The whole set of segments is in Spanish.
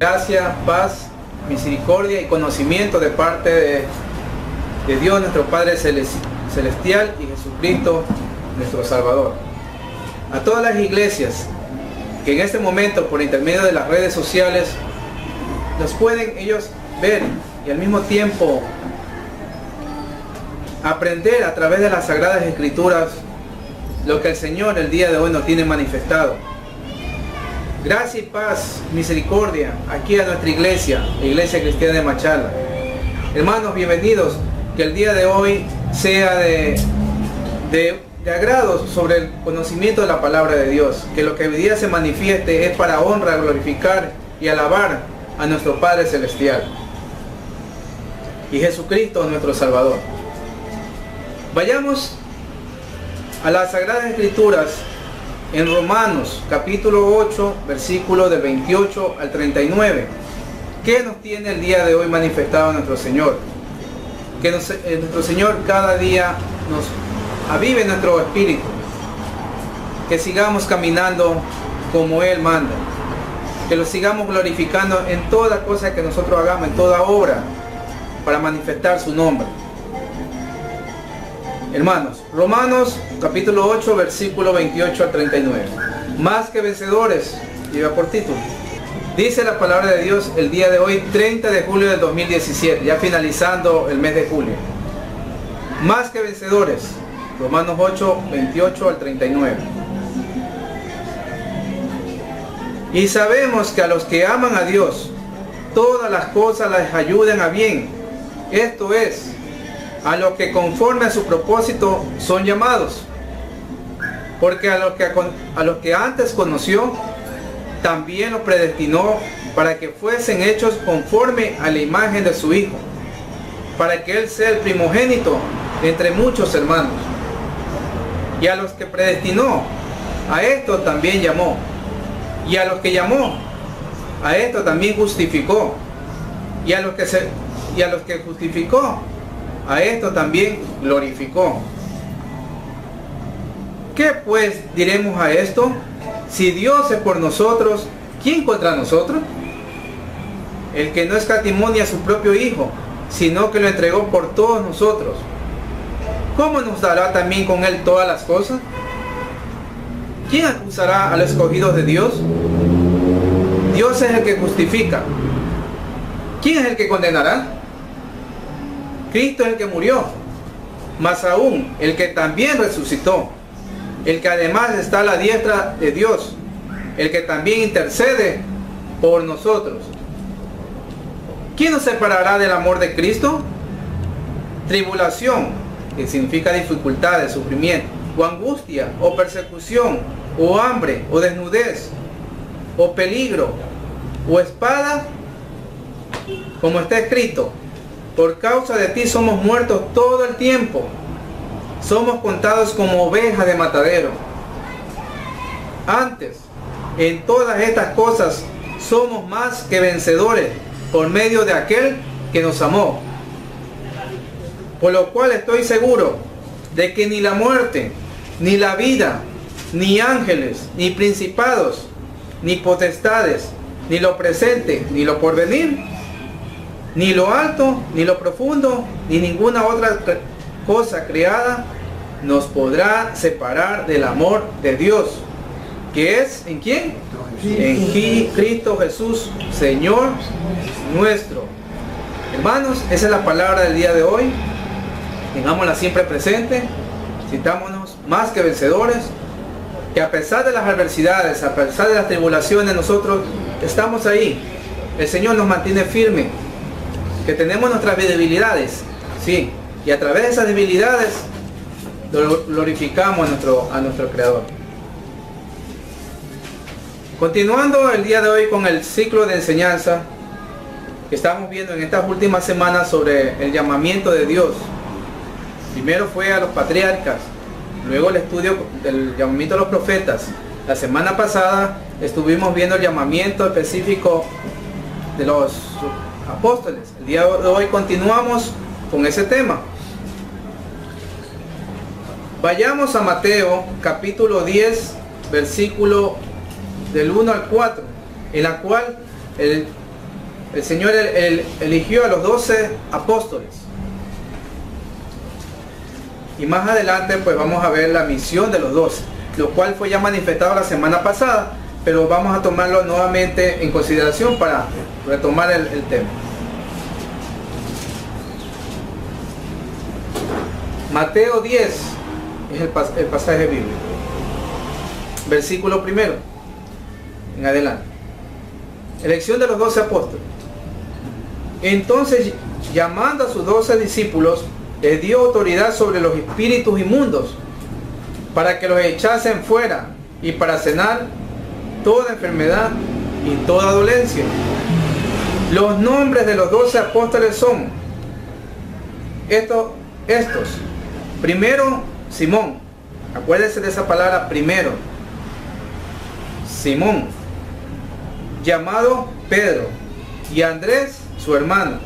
Gracia, paz, misericordia y conocimiento de parte de Dios nuestro Padre Celestial y Jesucristo nuestro Salvador. A todas las iglesias que en este momento por intermedio de las redes sociales nos pueden ellos ver y al mismo tiempo aprender a través de las Sagradas Escrituras lo que el Señor el día de hoy nos tiene manifestado. Gracia y paz, misericordia, aquí a nuestra iglesia, la Iglesia Cristiana de Machala. Hermanos, bienvenidos, que el día de hoy sea de agrado sobre el conocimiento de la palabra de Dios, que lo que hoy día se manifieste es para honrar, glorificar y alabar a nuestro Padre Celestial y Jesucristo nuestro Salvador. Vayamos a las Sagradas Escrituras en Romanos capítulo 8, versículo del 28 al 39. ¿Qué nos tiene el día de hoy manifestado nuestro Señor? Que nuestro Señor cada día nos avive nuestro espíritu, que sigamos caminando como Él manda, que lo sigamos glorificando en toda cosa que nosotros hagamos, en toda obra, para manifestar su nombre. Hermanos, Romanos capítulo 8, versículo 28 al 39. Más que vencedores, lleva por título. Dice la palabra de Dios el día de hoy, 30 de julio del 2017, ya finalizando el mes de julio. Más que vencedores, Romanos 8, 28 al 39. Y sabemos que a los que aman a Dios, todas las cosas les ayudan a bien. Esto es, a los que conforme a su propósito son llamados. Porque a los que antes conoció, también los predestinó para que fuesen hechos conforme a la imagen de su Hijo, para que Él sea el primogénito entre muchos hermanos. Y a los que predestinó, a esto también llamó. Y a los que llamó, a esto también justificó. Y a los que justificó, a esto también glorificó. ¿Qué pues diremos a esto? Si Dios es por nosotros, ¿quién contra nosotros? El que no escatimó ni a su propio Hijo, sino que lo entregó por todos nosotros, ¿cómo nos dará también con Él todas las cosas? ¿Quién acusará a los escogidos de Dios? Dios es el que justifica. ¿Quién es el que condenará? Cristo es el que murió, más aún el que también resucitó, el que además está a la diestra de Dios, el que también intercede por nosotros. ¿Quién nos separará del amor de Cristo? Tribulación, que significa dificultades, sufrimiento, o angustia, o persecución, o hambre, o desnudez, o peligro, o espada, como está escrito, por causa de ti somos muertos todo el tiempo, somos contados como ovejas de matadero. Antes, en todas estas cosas, somos más que vencedores por medio de aquel que nos amó. Por lo cual estoy seguro de que ni la muerte, ni la vida, ni ángeles, ni principados, ni potestades, ni lo presente, ni lo porvenir, ni lo alto, ni lo profundo, ni ninguna otra cosa creada nos podrá separar del amor de Dios, que es ¿en quién? En Cristo Jesús, Señor nuestro. Hermanos, esa es la palabra del día de hoy. Tengámosla siempre presente. Sintámonos más que vencedores, que a pesar de las adversidades, a pesar de las tribulaciones, nosotros estamos ahí. El Señor nos mantiene firme, que tenemos nuestras debilidades, sí, y a través de esas debilidades glorificamos a nuestro Creador. Continuando el día de hoy con el ciclo de enseñanza que estamos viendo en estas últimas semanas sobre el llamamiento de Dios. Primero fue a los patriarcas, luego el estudio del llamamiento a los profetas. La semana pasada estuvimos viendo el llamamiento específico de los apóstoles. El día de hoy continuamos con ese tema. Vayamos a Mateo capítulo 10, versículo del 1 al 4, en la cual el el Señor eligió a los 12 apóstoles. Y más adelante pues vamos a ver la misión de los 12, lo cual fue ya manifestado la semana pasada, pero vamos a tomarlo nuevamente en consideración para retomar el tema. Mateo 10 es el pasaje bíblico. Versículo 1 en adelante. Elección de los 12 apóstoles. Entonces, llamando a sus 12 discípulos, les dio autoridad sobre los espíritus inmundos, para que los echasen fuera y para sanar toda enfermedad y toda dolencia. Los nombres de los 12 apóstoles son estos. Primero, Simón. Acuérdense de esa palabra, primero. Simón, llamado Pedro, y Andrés, su hermano.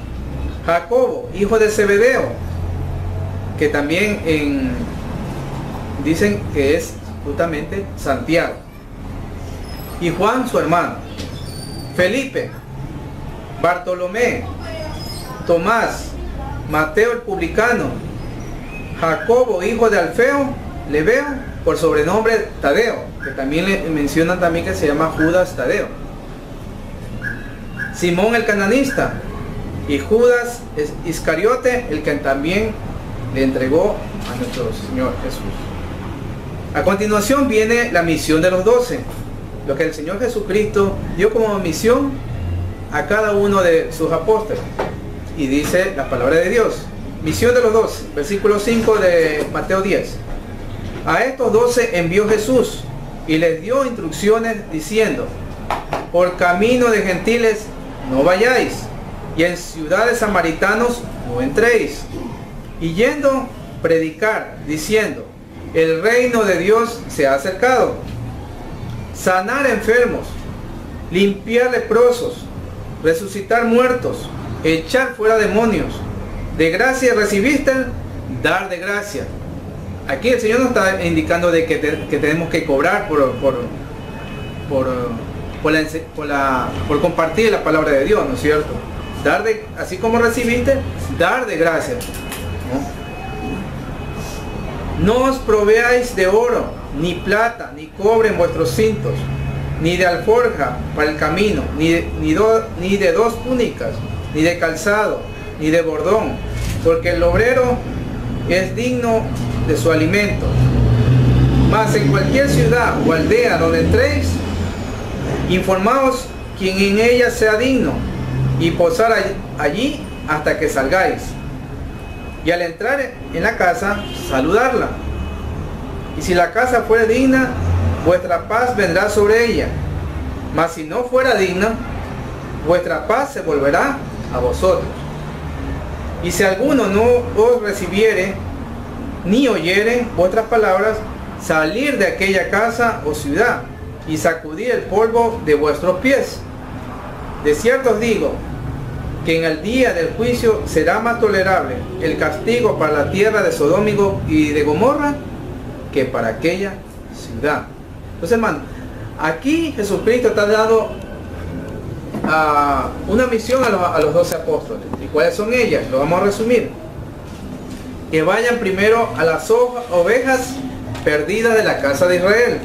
Jacobo, hijo de Zebedeo, que también dicen que es justamente Santiago. Y Juan, su hermano. Felipe, Bartolomé, Tomás, Mateo el publicano, Jacobo, hijo de Alfeo, Lebeo, por sobrenombre Tadeo, que también le mencionan también que se llama Judas Tadeo. Simón el cananista, y Judas Iscariote, el que también le entregó a nuestro Señor Jesús. A continuación viene la misión de los 12, lo que el Señor Jesucristo dio como misión a cada uno de sus apóstoles. Y dice la palabra de Dios, misión de los 12, versículo 5 de Mateo 10. A estos 12 envió Jesús y les dio instrucciones diciendo: por camino de gentiles no vayáis, y en ciudades samaritanos no entréis, y yendo predicar diciendo: el reino de Dios se ha acercado. Sanar enfermos, limpiar leprosos, resucitar muertos, echar fuera demonios. De gracia recibiste, dar de gracia. Aquí el Señor nos está indicando de que tenemos que cobrar por compartir la palabra de Dios, ¿no es cierto? Así como recibiste, dar de gracia. No os proveáis de oro, ni plata, ni cobre en vuestros cintos, ni de alforja para el camino, ni de 2 túnicas, ni de calzado, ni de bordón, porque el obrero es digno de su alimento. Mas en cualquier ciudad o aldea donde entréis, informaos quien en ella sea digno, y posar allí hasta que salgáis. Y al entrar en la casa, saludarla. Y si la casa fuera digna, vuestra paz vendrá sobre ella. Mas si no fuera digna, vuestra paz se volverá a vosotros. Y si alguno no os recibiere, ni oyere vuestras palabras, salir de aquella casa o ciudad, y sacudir el polvo de vuestros pies. De cierto os digo, que en el día del juicio será más tolerable el castigo para la tierra de Sodoma y de Gomorra, que para aquella ciudad. Entonces, hermano, aquí Jesucristo está dando una misión a los 12 apóstoles. ¿Y cuáles son ellas? Lo vamos a resumir. Que vayan primero a las ovejas perdidas de la casa de Israel.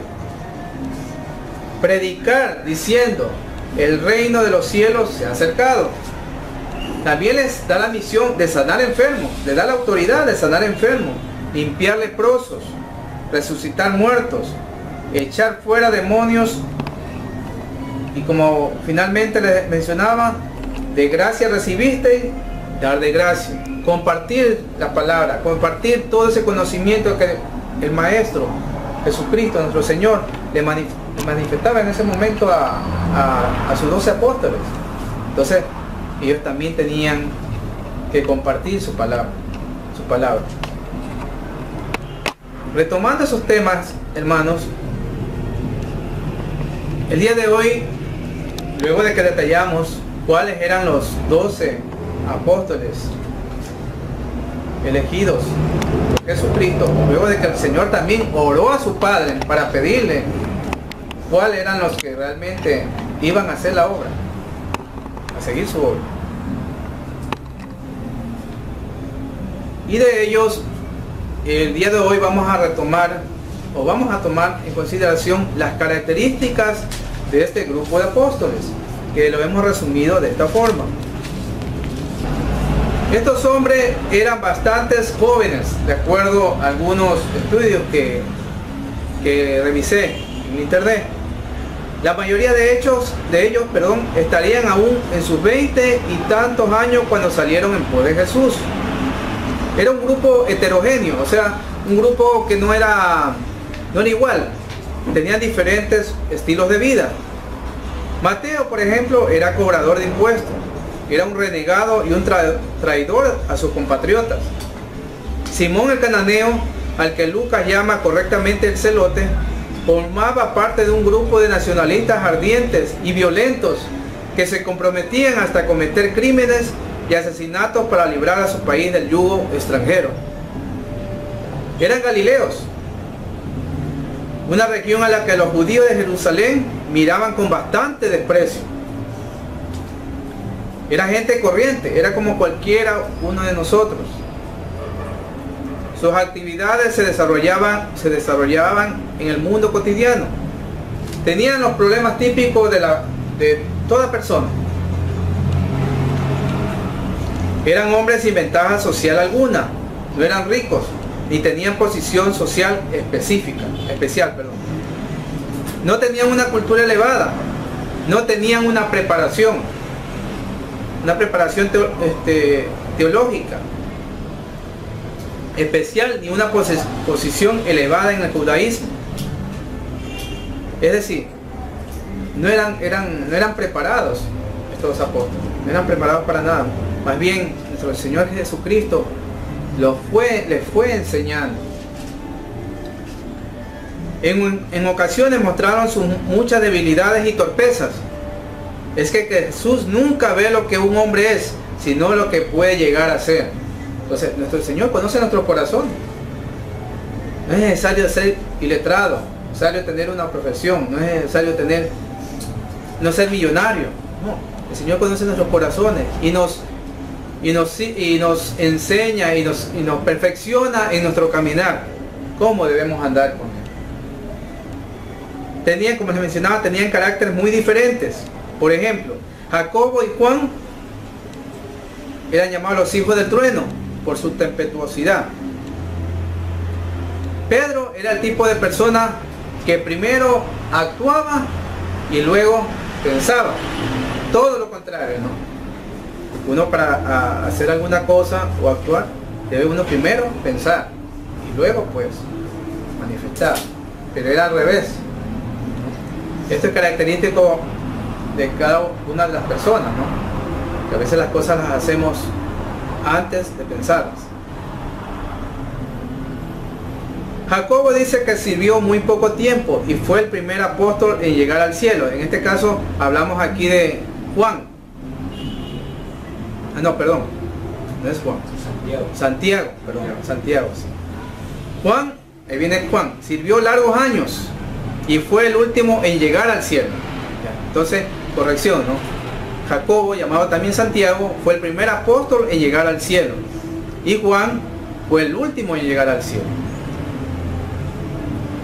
Predicar diciendo: el reino de los cielos se ha acercado. También les da la misión de sanar enfermos, les da la autoridad de sanar enfermos, limpiar leprosos, resucitar muertos, echar fuera demonios, y como finalmente les mencionaba, de gracia recibiste, dar de gracia, compartir la palabra, compartir todo ese conocimiento que el Maestro Jesucristo, nuestro Señor, le manifestaba en ese momento a sus 12 apóstoles. Entonces ellos también tenían que compartir su palabra. Retomando esos temas, hermanos, el día de hoy, luego de que detallamos cuáles eran los 12 apóstoles elegidos por Jesucristo, luego de que el Señor también oró a su Padre para pedirle cuáles eran los que realmente iban a hacer la obra, a seguir su obra. Y de ellos, el día de hoy vamos a retomar, o vamos a tomar en consideración las características de este grupo de apóstoles, que lo hemos resumido de esta forma. Estos hombres eran bastantes jóvenes, de acuerdo a algunos estudios que revisé en internet. La mayoría de ellos, estarían aún en sus 20 y tantos años cuando salieron en pos de Jesús. Era un grupo heterogéneo, o sea, un grupo que no era igual, tenían diferentes estilos de vida. Mateo, por ejemplo, era cobrador de impuestos, era un renegado y un traidor a sus compatriotas. Simón el cananeo, al que Lucas llama correctamente el celote, formaba parte de un grupo de nacionalistas ardientes y violentos que se comprometían hasta cometer crímenes y asesinatos para librar a su país del yugo extranjero. Eran galileos, una región a la que los judíos de Jerusalén miraban con bastante desprecio. Era gente corriente, era como cualquiera uno de nosotros. Sus actividades se desarrollaban en el mundo cotidiano. Tenían los problemas típicos de toda persona. Eran hombres sin ventaja social alguna, no eran ricos, ni tenían posición social especial. No tenían una cultura elevada, no tenían una preparación teológica especial, ni una posición elevada en el judaísmo. Es decir, no eran preparados estos apóstoles, no eran preparados para nada. Más bien, nuestro Señor Jesucristo les fue enseñando. En ocasiones mostraron sus muchas debilidades y torpezas. Es que Jesús nunca ve lo que un hombre es, sino lo que puede llegar a ser. Entonces, nuestro Señor conoce nuestro corazón. No es necesario ser iletrado, no es necesario tener una profesión, no es necesario no ser millonario. No, el Señor conoce nuestros corazones y nos enseña y nos perfecciona en nuestro caminar, cómo debemos andar con Él. Como les mencionaba, tenían caracteres muy diferentes. Por ejemplo, Jacobo y Juan eran llamados los hijos del trueno por su tempestuosidad. Pedro era el tipo de persona que primero actuaba y luego pensaba. Todo lo contrario, ¿no? Uno para hacer alguna cosa o actuar, debe uno primero pensar y luego pues manifestar. Pero era al revés. Esto es característico de cada una de las personas, ¿no? Que a veces las cosas las hacemos antes de pensarlas. Jacobo dice que sirvió muy poco tiempo y fue el primer apóstol en llegar al cielo. En este caso hablamos aquí de Juan. No es Juan. Santiago. Sí. Juan, ahí viene Juan, sirvió largos años y fue el último en llegar al cielo. Entonces, corrección, ¿no? Jacobo, llamado también Santiago, fue el primer apóstol en llegar al cielo. Y Juan fue el último en llegar al cielo.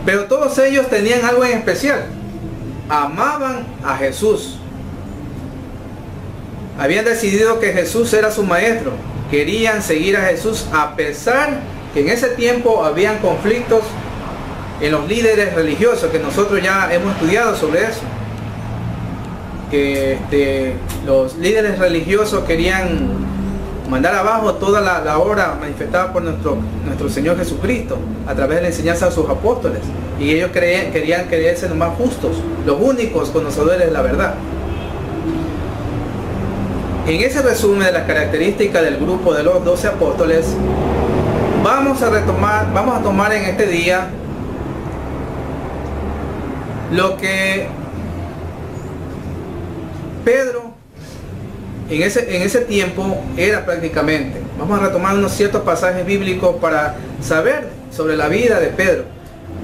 Pero todos ellos tenían algo en especial. Amaban a Jesús. Habían decidido que Jesús era su maestro. Querían seguir a Jesús a pesar que en ese tiempo habían conflictos en los líderes religiosos, que nosotros ya hemos estudiado sobre eso. Que los líderes religiosos querían mandar abajo toda la obra manifestada por nuestro Señor Jesucristo a través de la enseñanza de sus apóstoles, y ellos querían creerse los más justos, los únicos conocedores de la verdad. En ese resumen de las características del grupo de los 12 apóstoles, vamos a tomar en este día lo que Pedro en ese tiempo era prácticamente. Vamos a retomar unos ciertos pasajes bíblicos para saber sobre la vida de Pedro.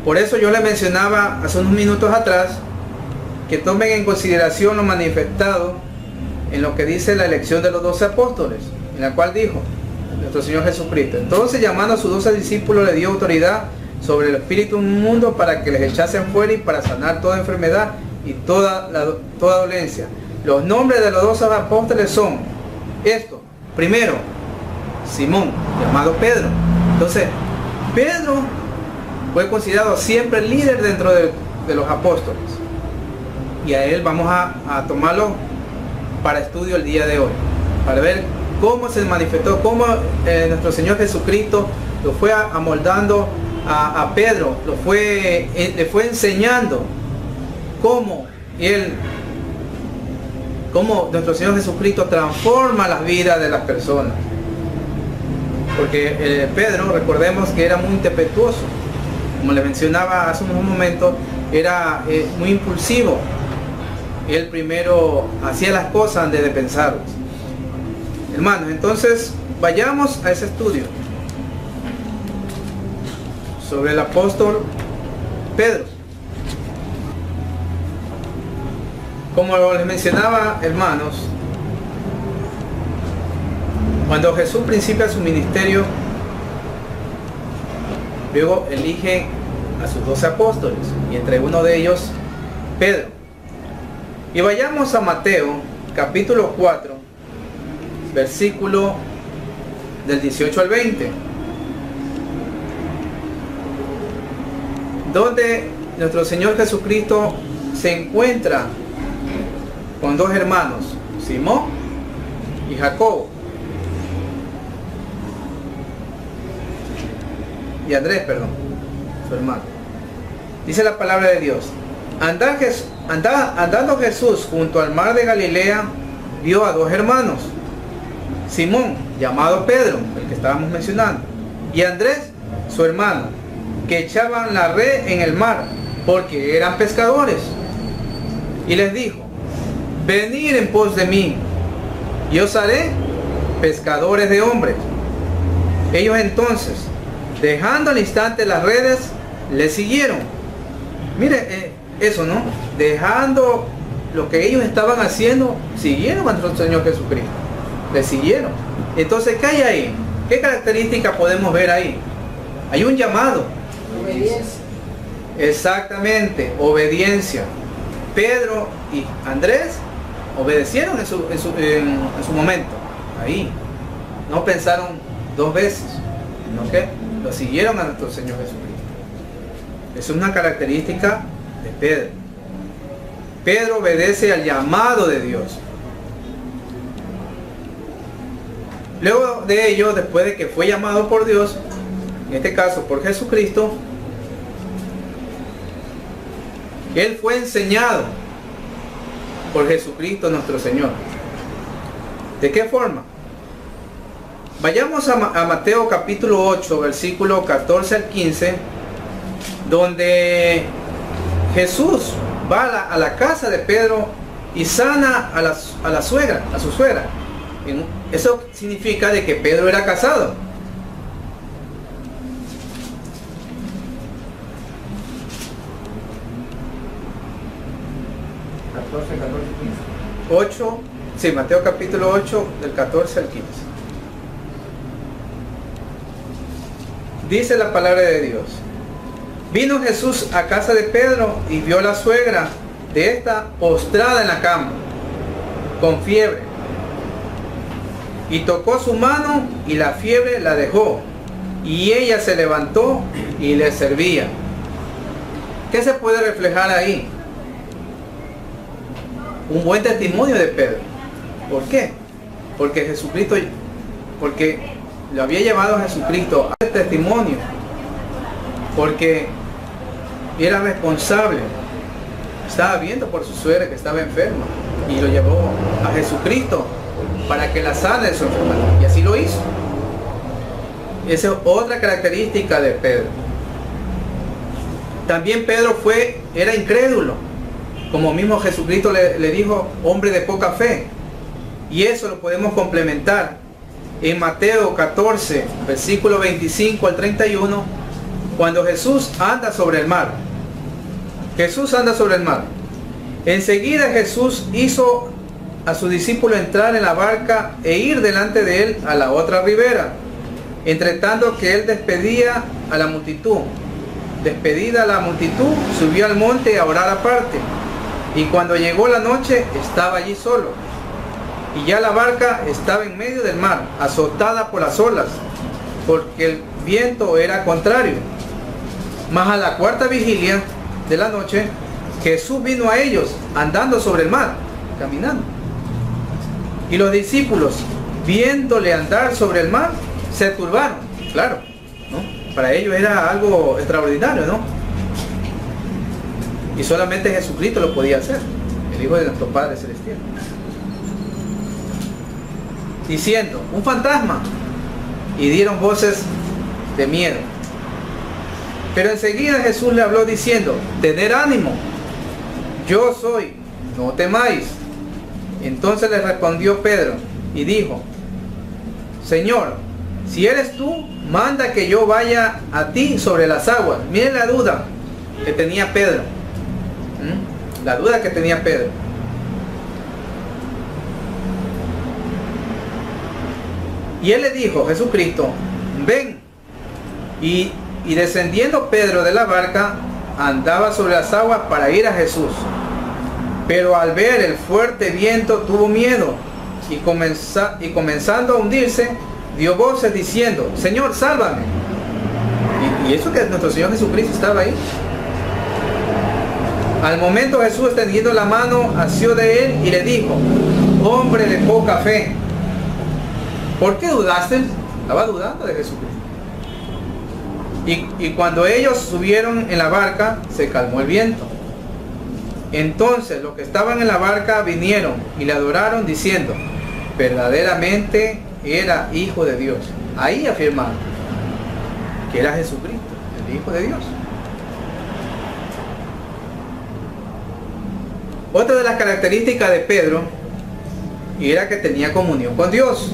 Por eso yo le mencionaba hace unos minutos atrás que tomen en consideración lo manifestado en lo que dice la elección de los 12 apóstoles, en la cual dijo nuestro Señor Jesucristo: entonces, llamando a sus 12 discípulos, le dio autoridad sobre el espíritu inmundo para que les echasen fuera y para sanar toda enfermedad y toda dolencia. Los nombres de los 12 apóstoles son estos. Primero, Simón, llamado Pedro. Entonces, Pedro fue considerado siempre el líder dentro de los apóstoles. Y a él vamos a tomarlo para estudio el día de hoy, para ver cómo se manifestó, cómo nuestro Señor Jesucristo lo fue amoldando a Pedro, le fue enseñando cómo nuestro Señor Jesucristo transforma las vidas de las personas. Porque Pedro, recordemos que era muy impetuoso, como le mencionaba hace unos momentos, era muy impulsivo. Él primero hacía las cosas antes de pensarlas. Hermanos, entonces vayamos a ese estudio sobre el apóstol Pedro. Como les mencionaba, hermanos, cuando Jesús principia su ministerio, luego elige a sus 12 apóstoles, y entre uno de ellos, Pedro. Y vayamos a Mateo, capítulo 4, versículo del 18 al 20, donde nuestro Señor Jesucristo se encuentra con dos hermanos, Simón y Jacobo, y Andrés, perdón, su hermano. Dice la palabra de Dios: andando Jesús junto al mar de Galilea, vio a dos hermanos, Simón, llamado Pedro, el que estábamos mencionando, y Andrés, su hermano, que echaban la red en el mar, porque eran pescadores. Y les dijo: venid en pos de mí, y os haré pescadores de hombres. Ellos entonces, dejando al instante las redes, le siguieron. Mire eso, ¿no? Dejando lo que ellos estaban haciendo, siguieron a nuestro Señor Jesucristo. Le siguieron. Entonces, ¿qué hay ahí? ¿Qué características podemos ver ahí? Hay un llamado. Obediencia. Exactamente, obediencia. Pedro y Andrés obedecieron en su momento. Ahí. No pensaron dos veces, sino que lo siguieron a nuestro Señor Jesucristo. Es una característica de Pedro. Pedro obedece al llamado de Dios. Luego de ello, después de que fue llamado por Dios, en este caso por Jesucristo, él fue enseñado por Jesucristo nuestro Señor. ¿De qué forma? Vayamos a Mateo capítulo 8, versículo 14 al 15, donde Jesús va a la casa de Pedro y sana a la suegra, a su suegra. Eso significa de que Pedro era casado. Mateo capítulo 8, del 14 al 15. Dice la palabra de Dios: vino Jesús a casa de Pedro y vio a la suegra de esta postrada en la cama, con fiebre. Y tocó su mano y la fiebre la dejó. Y ella se levantó y le servía. ¿Qué se puede reflejar ahí? Un buen testimonio de Pedro. ¿Por qué? Porque lo había llevado a Jesucristo a este testimonio. Porque era responsable. Estaba viendo por su suegra que estaba enferma y lo llevó a Jesucristo para que la sane de su enfermedad. Y así lo hizo. Esa es otra característica de Pedro. También Pedro era incrédulo. Como mismo Jesucristo le dijo, hombre de poca fe. Y eso lo podemos complementar en Mateo 14, versículo 25 al 31, cuando Jesús anda sobre el mar. Jesús anda sobre el mar. Enseguida Jesús hizo a su discípulo entrar en la barca e ir delante de él a la otra ribera, entre tanto que él despedía a la multitud. Despedida la multitud, subió al monte a orar aparte, y cuando llegó la noche estaba allí solo, y ya la barca estaba en medio del mar, azotada por las olas, porque el viento era contrario. Mas a la cuarta vigilia de la noche, Jesús vino a ellos andando sobre el mar, caminando. Y los discípulos, viéndole andar sobre el mar, se turbaron. Claro, ¿no? Para ellos era algo extraordinario, ¿no? Y solamente Jesucristo lo podía hacer, el Hijo de nuestro Padre Celestial. Diciendo, un fantasma. Y dieron voces de miedo. Pero enseguida Jesús le habló diciendo, tened ánimo, yo soy, no temáis. Entonces le respondió Pedro y dijo, Señor, si eres tú, manda que yo vaya a ti sobre las aguas. Miren la duda que tenía Pedro. La duda que tenía Pedro. Y él le dijo, Jesucristo, ven. Y descendiendo Pedro de la barca, andaba sobre las aguas para ir a Jesús. Pero al ver el fuerte viento tuvo miedo y comenzando a hundirse, dio voces diciendo, Señor, sálvame. Y eso que nuestro Señor Jesucristo estaba ahí. Al momento Jesús, extendiendo la mano, asió de él y le dijo, hombre de poca fe, ¿por qué dudaste? Estaba dudando de Jesucristo. Y cuando ellos subieron en la barca, se calmó el viento. Entonces los que estaban en la barca vinieron y le adoraron diciendo, verdaderamente era Hijo de Dios. Ahí afirmaron que era Jesucristo, el Hijo de Dios. Otra de las características de Pedro era que tenía comunión con Dios.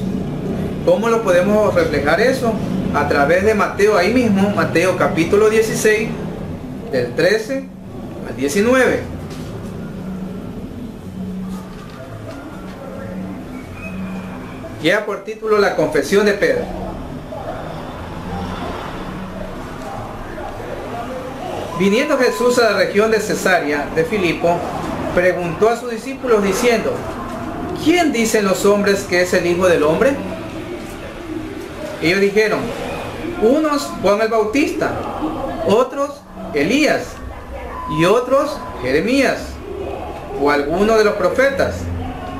¿Cómo lo podemos reflejar eso? A través de Mateo, ahí mismo, Mateo capítulo 16, del 13 al 19. Lleva por título la confesión de Pedro. Viniendo Jesús a la región de Cesarea de Filipo, preguntó a sus discípulos diciendo, ¿quién dicen los hombres que es el Hijo del Hombre? Ellos dijeron, unos Juan el Bautista, otros Elías y otros Jeremías o alguno de los profetas.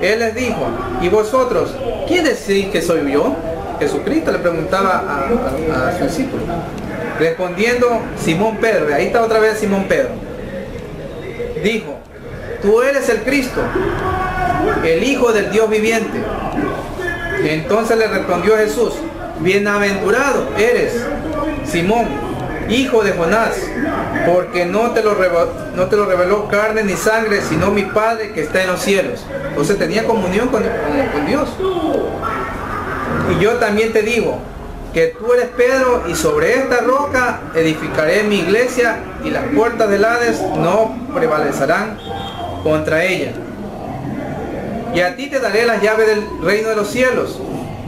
Él les dijo, ¿y vosotros quién decís que soy yo? Jesucristo le preguntaba a su discípulo. Respondiendo Simón Pedro, ahí está otra vez Simón Pedro, dijo, tú eres el Cristo, el Hijo del Dios viviente. Entonces le respondió Jesús, bienaventurado eres, Simón, hijo de Jonás, porque no te lo reveló carne ni sangre, sino mi Padre que está en los cielos. Entonces tenía comunión con Dios. Y yo también te digo, que tú eres Pedro, y sobre esta roca edificaré mi iglesia, y las puertas del Hades no prevalecerán contra ella. Y a ti te daré las llaves del reino de los cielos,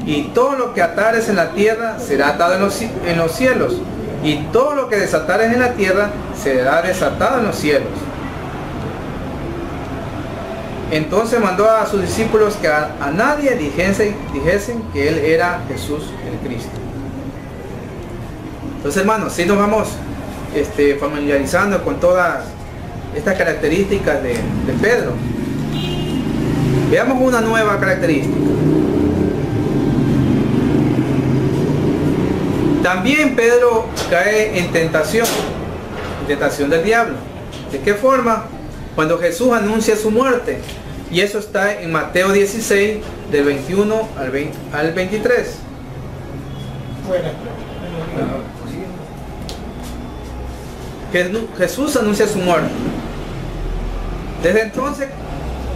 y todo lo que atares en la tierra será atado en los cielos, y todo lo que desatares en la tierra será desatado en los cielos. Entonces mandó a sus discípulos que a nadie dijesen que él era Jesús el Cristo. Entonces, hermanos, si nos vamos familiarizando con todas estas características de Pedro. Veamos una nueva característica. También Pedro cae en tentación del diablo. ¿De qué forma? Cuando Jesús anuncia su muerte. Y eso está en Mateo 16, del 21 al 23. Jesús anuncia su muerte. Desde entonces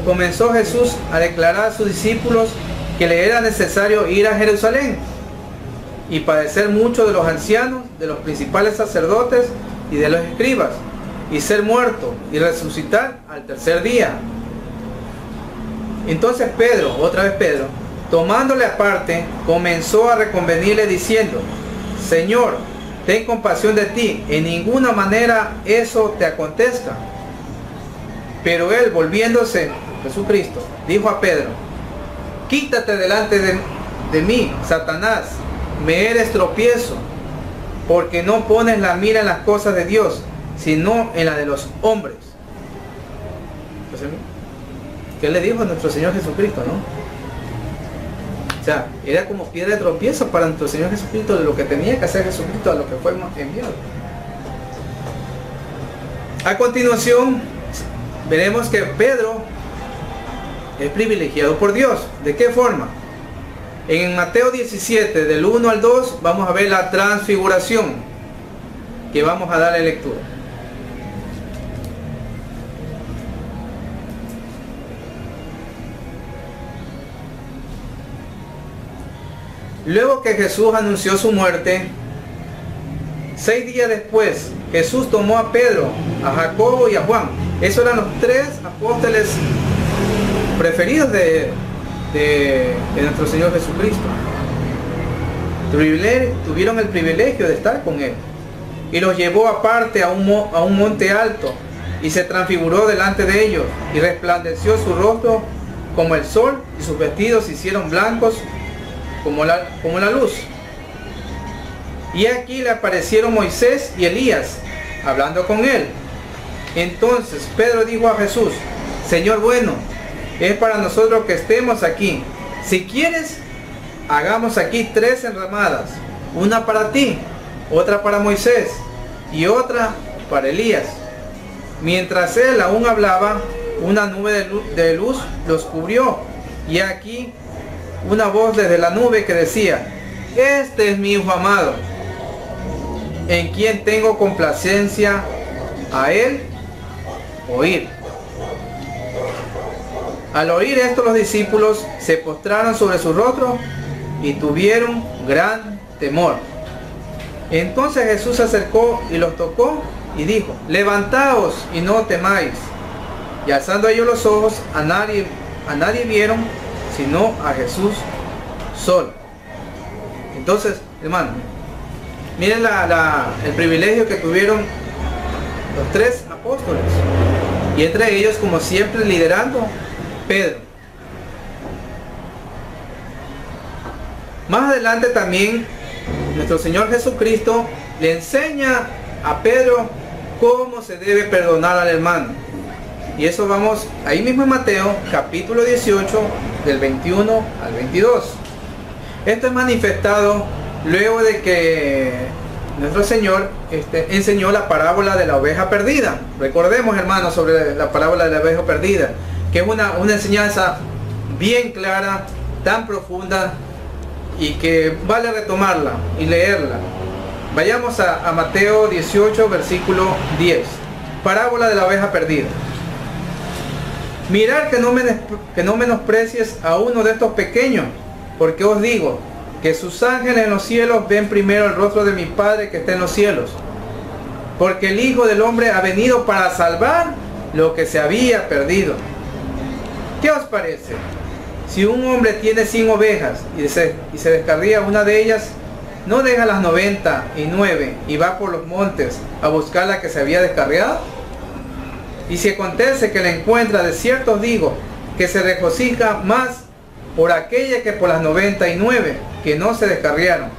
comenzó Jesús a declarar a sus discípulos que le era necesario ir a Jerusalén y padecer mucho de los ancianos, de los principales sacerdotes y de los escribas, y ser muerto y resucitar al tercer día. Entonces Pedro, otra vez Pedro, tomándole aparte, comenzó a reconvenirle diciendo: Señor, ten compasión de ti, en ninguna manera eso te acontezca. Pero él, volviéndose, Jesucristo, dijo a Pedro: quítate delante de mí, Satanás, me eres tropiezo, porque no pones la mira en las cosas de Dios, sino en la de los hombres. ¿Qué le dijo a nuestro Señor Jesucristo, no? O sea, era como piedra de tropiezo para nuestro Señor Jesucristo de lo que tenía que hacer Jesucristo, a lo que fue enviado. A continuación, veremos que Pedro es privilegiado por Dios. ¿De qué forma? En Mateo 17, del 1 al 2, vamos a ver la transfiguración, que vamos a darle lectura. Luego que Jesús anunció su muerte, 6 días después, Jesús tomó a Pedro, a Jacobo y a Juan. Esos eran los 3 apóstoles preferidos de nuestro Señor Jesucristo. Tuvieron el privilegio de estar con Él. Y los llevó aparte a un monte alto, y se transfiguró delante de ellos, y resplandeció su rostro como el sol, y sus vestidos se hicieron blancos como la luz. Y aquí le aparecieron Moisés y Elías, hablando con él. Entonces Pedro dijo a Jesús: Señor bueno, es para nosotros que estemos aquí. Si quieres, hagamos aquí 3 enramadas, una para ti, otra para Moisés y otra para Elías. Mientras él aún hablaba, una nube de luz los cubrió, y aquí una voz desde la nube que decía: este es mi Hijo amado, en quien tengo complacencia, a él oír. Al oír esto, los discípulos se postraron sobre su rostro y tuvieron gran temor. Entonces Jesús se acercó y los tocó y dijo: levantaos y no temáis. Y alzando ellos los ojos, a nadie vieron sino a Jesús solo. Entonces, hermano, miren el privilegio que tuvieron los 3 apóstoles, y entre ellos, como siempre, liderando Pedro. Más adelante también nuestro Señor Jesucristo le enseña a Pedro cómo se debe perdonar al hermano. Y eso vamos ahí mismo en Mateo capítulo 18, del 21 al 22. Esto es manifestado luego de que nuestro Señor enseñó la parábola de la oveja perdida. Recordemos, hermanos, sobre la parábola de la oveja perdida, que es una enseñanza bien clara, tan profunda, y que vale retomarla y leerla. Vayamos a Mateo 18, versículo 10. Parábola de la oveja perdida. Mirad que no menosprecies a uno de estos pequeños, porque os digo que sus ángeles en los cielos ven primero el rostro de mi Padre que está en los cielos. Porque el Hijo del Hombre ha venido para salvar lo que se había perdido. ¿Qué os parece? Si un hombre tiene 100 ovejas y se descarría una de ellas, ¿no deja las 99 y va por los montes a buscar la que se había descarriado? Y si acontece que la encuentra, de cierto os digo que se regocija más por aquella que por las 99 que no se descarriaron.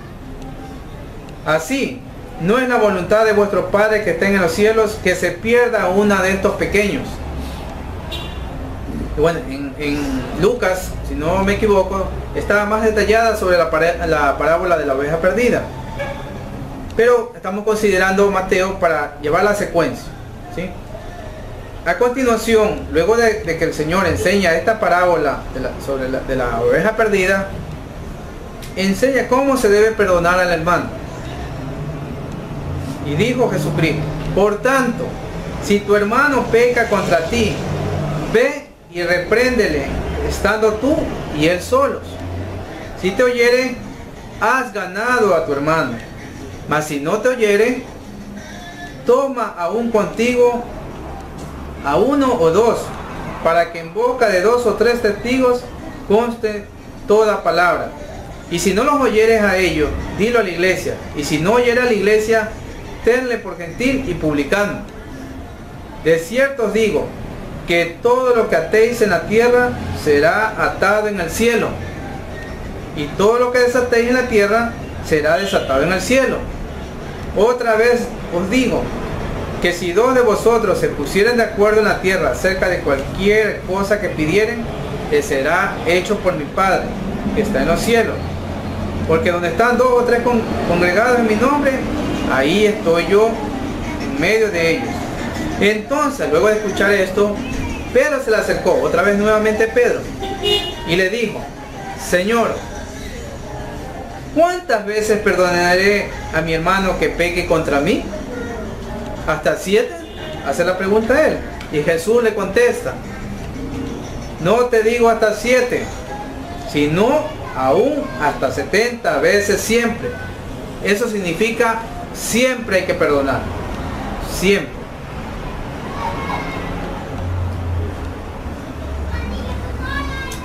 Así, no es la voluntad de vuestro Padre que está en los cielos que se pierda una de estos pequeños. Y bueno, en Lucas, si no me equivoco, estaba más detallada sobre la parábola de la oveja perdida. Pero estamos considerando Mateo para llevar la secuencia, ¿sí? A continuación, luego de que el Señor enseña esta parábola de la oveja perdida, enseña cómo se debe perdonar al hermano. Y dijo Jesucristo: por tanto, si tu hermano peca contra ti, ve y repréndele, estando tú y él solos. Si te oyere, has ganado a tu hermano. Mas si no te oyere, toma aún contigo a 1 o 2, para que en boca de 2 o 3 testigos conste toda palabra. Y si no los oyeres a ellos, dilo a la iglesia. Y si no oyere a la iglesia, tenle por gentil y publicano. De cierto os digo, que todo lo que atéis en la tierra será atado en el cielo, y todo lo que desatéis en la tierra será desatado en el cielo. Otra vez os digo, que si 2 de vosotros se pusieren de acuerdo en la tierra acerca de cualquier cosa que pidieren, les será hecho por mi Padre, que está en los cielos. Porque donde están 2 o 3 congregados en mi nombre, ahí estoy yo en medio de ellos. Entonces, luego de escuchar esto, Pedro se le acercó, otra vez nuevamente Pedro, y le dijo, Señor, ¿cuántas veces perdonaré a mi hermano que peque contra mí? ¿Hasta 7? Hace la pregunta él. Y Jesús le contesta, no te digo hasta 7, sino aún hasta 70 veces siempre. Eso significa siempre hay que perdonar. Siempre.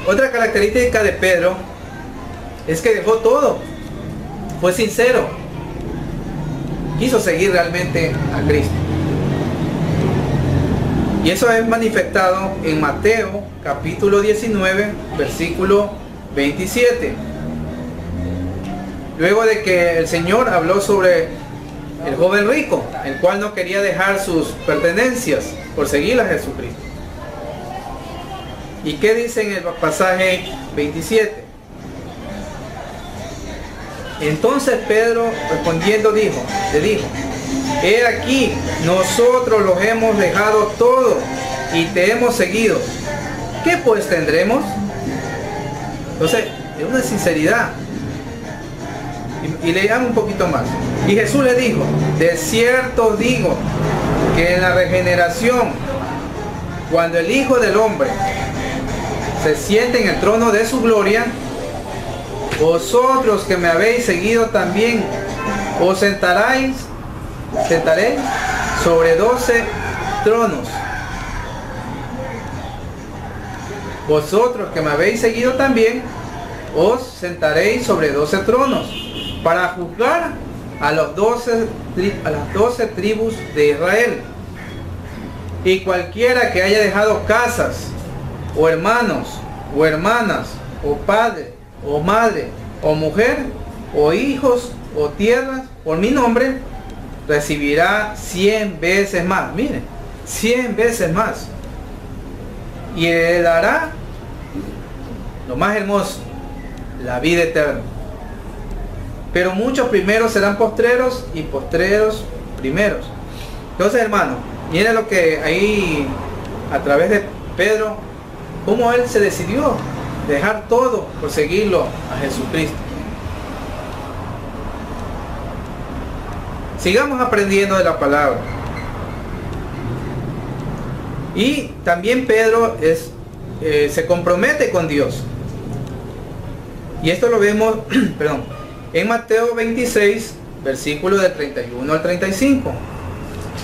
Otra característica de Pedro es que dejó todo. Fue sincero. Quiso seguir realmente a Cristo. Y eso es manifestado en Mateo capítulo 19, versículo 27. Luego de que el Señor habló sobre el joven rico, el cual no quería dejar sus pertenencias por seguir a Jesucristo. ¿Y qué dice en el pasaje 27? Entonces Pedro respondiendo le dijo, he aquí, nosotros los hemos dejado todo y te hemos seguido. ¿Qué pues tendremos? Entonces, es una sinceridad. Y leamos un poquito más. Y Jesús le dijo, de cierto digo, que en la regeneración, cuando el Hijo del Hombre se siente en el trono de su gloria, vosotros que me habéis seguido también, os sentaréis sobre 12 tronos. Vosotros que me habéis seguido también, os sentaréis sobre 12 tronos, para juzgar a las 12 tribus de Israel. Y cualquiera que haya dejado casas, o hermanos, o hermanas, o padre, o madre, o mujer, o hijos, o tierras, por mi nombre, recibirá 100 veces más. Miren, 100 veces más. Y heredará lo más hermoso, la vida eterna. Pero muchos primeros serán postreros, y postreros primeros. Entonces, hermano, miren lo que ahí, a través de Pedro, cómo él se decidió dejar todo por seguirlo a Jesucristo. Sigamos aprendiendo de la palabra. Y también Pedro se compromete con Dios. Y esto lo vemos en Mateo 26, versículos del 31 al 35.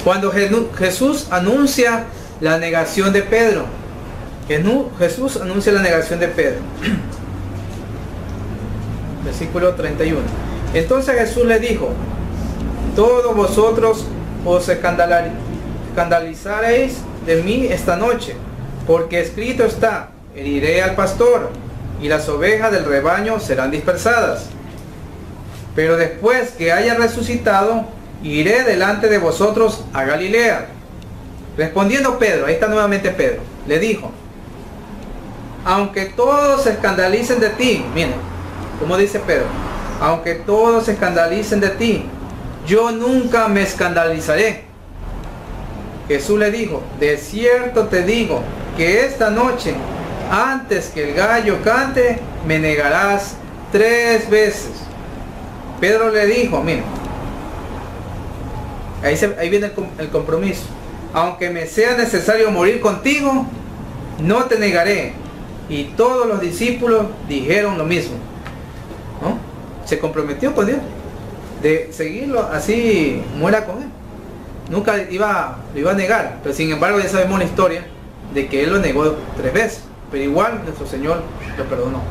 Cuando Jesús anuncia la negación de Pedro. Jesús anuncia la negación de Pedro. Versículo 31. Entonces Jesús le dijo, todos vosotros os escandalizaréis de mí esta noche, porque escrito está, heriré al pastor, y las ovejas del rebaño serán dispersadas. Pero después que haya resucitado, iré delante de vosotros a Galilea. Respondiendo Pedro, ahí está nuevamente Pedro, le dijo, aunque todos se escandalicen de ti, miren, como dice Pedro, aunque todos se escandalicen de ti, yo nunca me escandalizaré. Jesús le dijo, de cierto te digo, que esta noche, antes que el gallo cante, me negarás 3 veces. Pedro le dijo, miren, ahí viene el compromiso. Aunque me sea necesario morir contigo, no te negaré. Y todos los discípulos dijeron lo mismo, ¿no? Se comprometió con Dios de seguirlo así muera con él. Nunca lo iba a negar, pero sin embargo ya sabemos la historia, de que él lo negó 3 veces, pero igual nuestro Señor lo perdonó.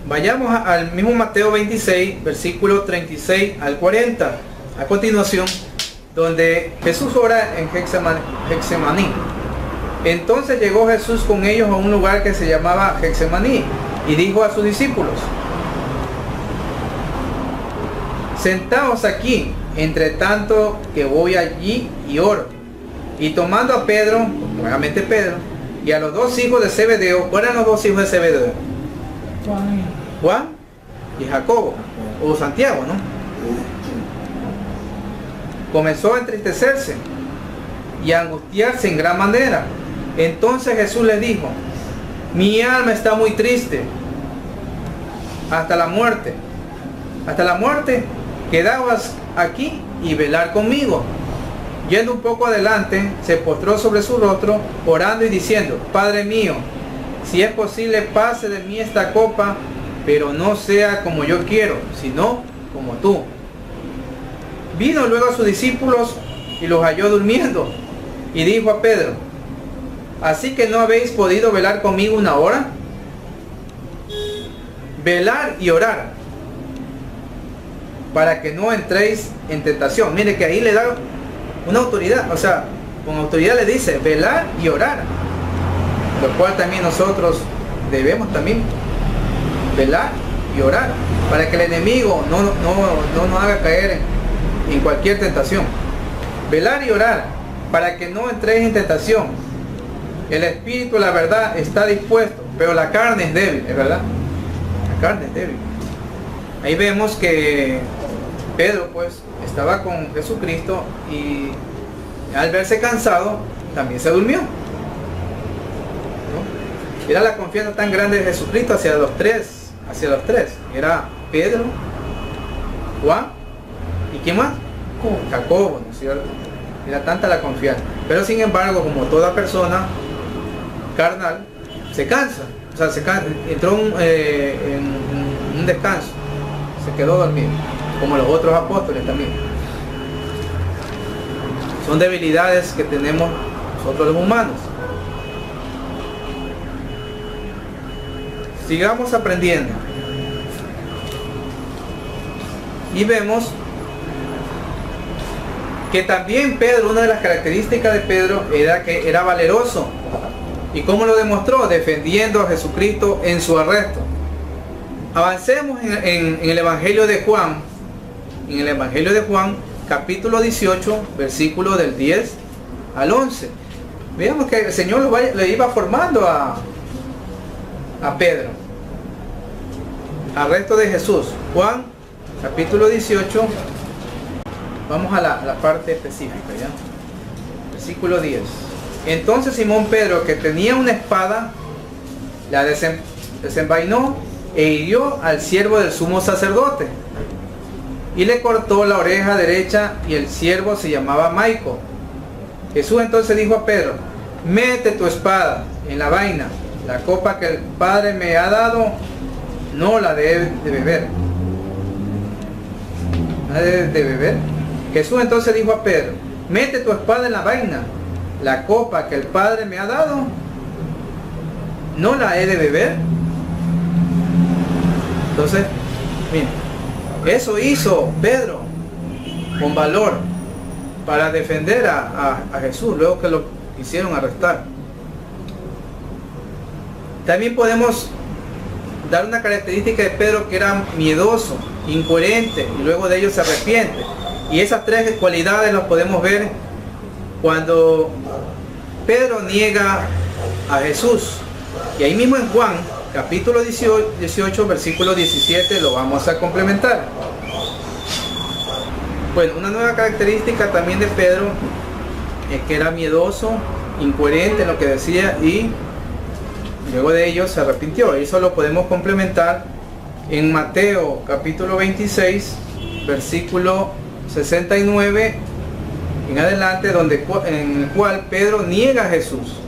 Vayamos al mismo Mateo 26, versículo 36 al 40, a continuación, donde Jesús ora en Getsemaní. Entonces llegó Jesús con ellos a un lugar que se llamaba Getsemaní y dijo a sus discípulos: sentaos aquí, entre tanto que voy allí y oro. Y tomando a Pedro, nuevamente Pedro, y a los 2 hijos de Zebedeo. ¿Cuáles eran los 2 hijos de Zebedeo? Juan y Jacobo, o Santiago, ¿no? Comenzó a entristecerse y a angustiarse en gran manera. Entonces Jesús les dijo: mi alma está muy triste hasta la muerte. Hasta la muerte, quedaos aquí y velar conmigo. Yendo un poco adelante, se postró sobre su rostro, orando y diciendo: Padre mío, si es posible, pase de mí esta copa, pero no sea como yo quiero, sino como tú. Vino luego a sus discípulos y los halló durmiendo, y dijo a Pedro: ¿así que no habéis podido velar conmigo 1 hora? Velar y orar, para que no entréis en tentación. Mire que ahí le da una autoridad, o sea, con autoridad le dice velar y orar, lo cual también nosotros debemos también velar y orar, para que el enemigo no nos haga caer en cualquier tentación. Velar y orar, para que no entréis en tentación. El espíritu, la verdad, está dispuesto, pero la carne es débil, ¿es verdad? La carne es débil. Ahí vemos que Pedro pues estaba con Jesucristo y al verse cansado también se durmió, ¿no? Era la confianza tan grande de Jesucristo hacia los tres. Era Pedro, Juan y ¿quién más? Jacobo, ¿no es cierto? Era tanta la confianza. Pero sin embargo, como toda persona carnal, se cansa. O sea, entró en un descanso. Se quedó dormido. Como los otros apóstoles también. Son debilidades que tenemos nosotros los humanos. Sigamos aprendiendo. Y vemos que también Pedro, una de las características de Pedro era que era valeroso. ¿Y cómo lo demostró? Defendiendo a Jesucristo en su arresto. Avancemos en el Evangelio de Juan. En el Evangelio de Juan, capítulo 18, versículo del 10 al 11. Veamos que el Señor le iba formando a Pedro. Arresto de Jesús. Juan, capítulo 18. Vamos a la parte específica, ¿ya? Versículo 10. Entonces Simón Pedro, que tenía una espada, la desenvainó e hirió al siervo del sumo sacerdote y le cortó la oreja derecha, y el siervo se llamaba Maico. Jesús entonces dijo a Pedro: mete tu espada en la vaina, la copa que el Padre me ha dado no la debe de beber. ¿No debe de beber? Jesús entonces dijo a Pedro: mete tu espada en la vaina, la copa que el Padre me ha dado no la he de beber. Entonces, miren, eso hizo Pedro con valor para defender a Jesús luego que lo hicieron arrestar. También podemos dar una característica de Pedro, que era miedoso, incoherente, y luego de ello se arrepiente. Y esas 3 cualidades las podemos ver cuando Pedro niega a Jesús. Y ahí mismo en Juan, capítulo 18, versículo 17, lo vamos a complementar. Bueno, una nueva característica también de Pedro es que era miedoso, incoherente en lo que decía, y luego de ello se arrepintió. Eso lo podemos complementar en Mateo capítulo 26, versículo 69 en adelante, en el cual Pedro niega a Jesús.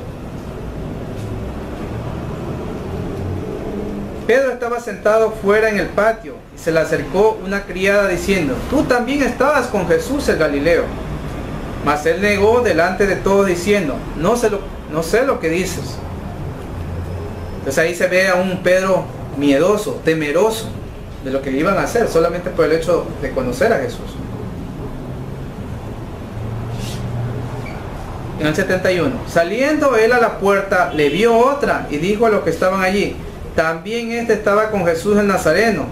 Pedro estaba sentado fuera en el patio y se le acercó una criada diciendo: tú también estabas con Jesús el Galileo. Mas él negó delante de todos diciendo: no se lo no sé lo que dices. Entonces ahí se ve a un Pedro miedoso, temeroso de lo que iban a hacer, solamente por el hecho de conocer a Jesús. En el 71, saliendo él a la puerta, le vio otra y dijo a los que estaban allí, también este estaba con Jesús el Nazareno,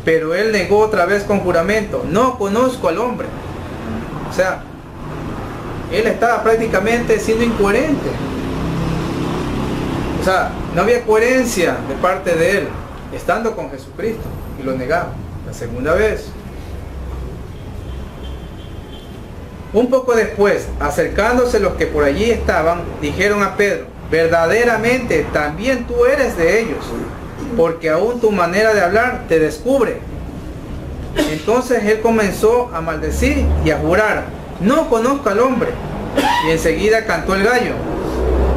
pero él negó otra vez con juramento, no conozco al hombre. O sea, él estaba prácticamente siendo incoherente. O sea, no había coherencia de parte de él, estando con Jesucristo, y lo negaba la segunda vez. Un poco después, acercándose los que por allí estaban, dijeron a Pedro, verdaderamente también tú eres de ellos, porque aún tu manera de hablar te descubre. Entonces él comenzó a maldecir y a jurar, no conozco al hombre. Y enseguida cantó el gallo.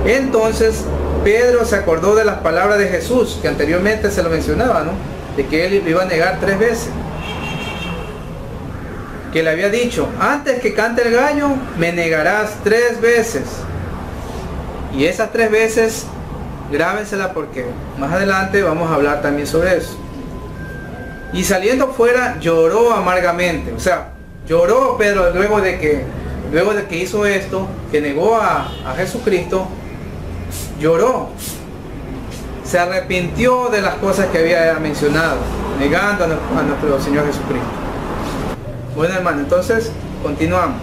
Entonces Pedro se acordó de las palabras de Jesús, que anteriormente se lo mencionaba, ¿no? De que él lo iba a negar 3 veces. Que le había dicho, antes que cante el gallo, me negarás 3 veces. Y esas 3 veces, grábensela porque más adelante vamos a hablar también sobre eso. Y saliendo fuera, lloró amargamente. O sea, lloró Pedro luego de que hizo esto, que negó a Jesucristo, lloró. Se arrepintió de las cosas que había mencionado, negando a nuestro Señor Jesucristo. Bueno, hermano, entonces continuamos.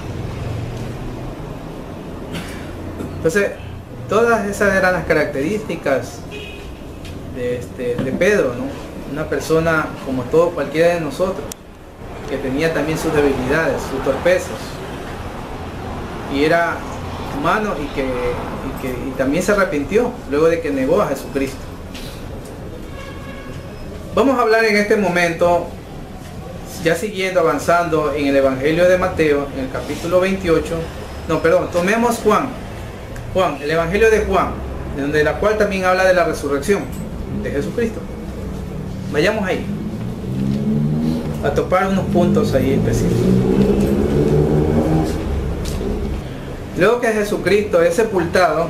Entonces, todas esas eran las características de Pedro, ¿no? Una persona como todo cualquiera de nosotros, que tenía también sus debilidades, sus torpezas, y era humano y también se arrepintió luego de que negó a Jesucristo. Vamos a hablar en este momento, ya siguiendo avanzando en el Evangelio de Mateo, en el capítulo 28, tomemos Juan, el Evangelio de Juan, de la cual también habla de la resurrección de Jesucristo. Vayamos ahí, a topar unos puntos ahí específicos. Luego que Jesucristo es sepultado,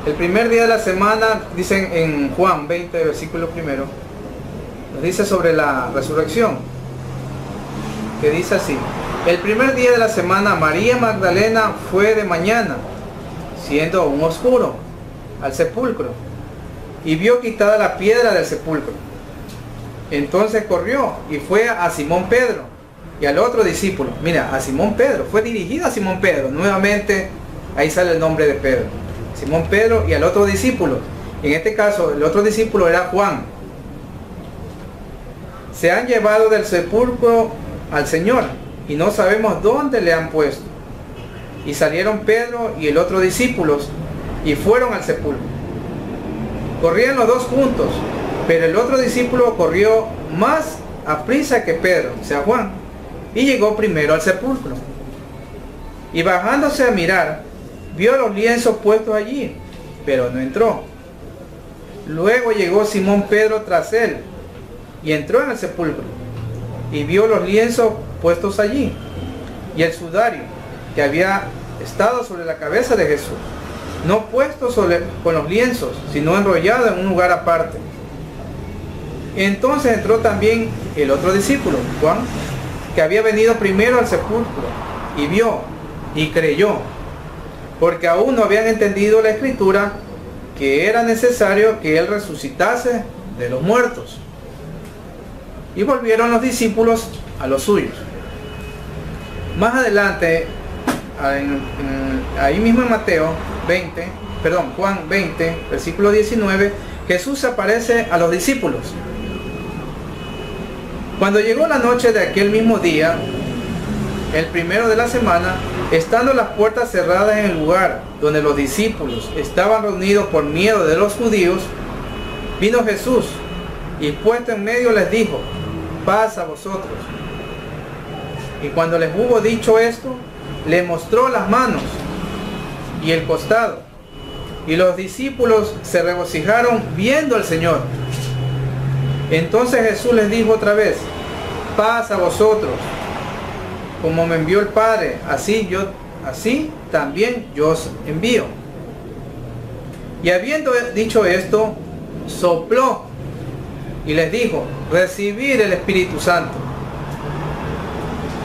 el primer día de la semana, dicen en Juan 20, versículo 1, nos dice sobre la resurrección, que dice así: el primer día de la semana, María Magdalena fue de mañana, siendo aún oscuro, al sepulcro, y vio quitada la piedra del sepulcro. Entonces corrió y fue a Simón Pedro y al otro discípulo. Mira, a Simón Pedro, fue dirigido a Simón Pedro, nuevamente ahí sale el nombre de Pedro. Simón Pedro y al otro discípulo. En este caso, el otro discípulo era Juan. Se han llevado del sepulcro al Señor y no sabemos dónde le han puesto. Y salieron Pedro y el otro discípulo y fueron al sepulcro. Corrían los dos juntos, pero el otro discípulo corrió más aprisa que Pedro, o sea Juan, y llegó primero al sepulcro. Y bajándose a mirar, vio los lienzos puestos allí, pero no entró. Luego llegó Simón Pedro tras él, y entró en el sepulcro, y vio los lienzos puestos allí, y el sudario que había estado sobre la cabeza de Jesús, no puesto con los lienzos, sino enrollado en un lugar aparte. Entonces entró también el otro discípulo, Juan, que había venido primero al sepulcro, y vio, y creyó, porque aún no habían entendido la escritura, que era necesario que él resucitase de los muertos. Y volvieron los discípulos a los suyos. Más adelante, ahí mismo en Juan 20, versículo 19, Jesús se aparece a los discípulos. Cuando llegó la noche de aquel mismo día, el primero de la semana, estando las puertas cerradas en el lugar donde los discípulos estaban reunidos por miedo de los judíos, vino Jesús y puesto en medio les dijo: paz a vosotros. Y cuando les hubo dicho esto, le mostró las manos y el costado, y los discípulos se regocijaron viendo al Señor. Entonces Jesús les dijo otra vez: paz a vosotros. Como me envió el Padre, así yo así también yo os envío. Y habiendo dicho esto, sopló y les dijo, recibid el Espíritu Santo.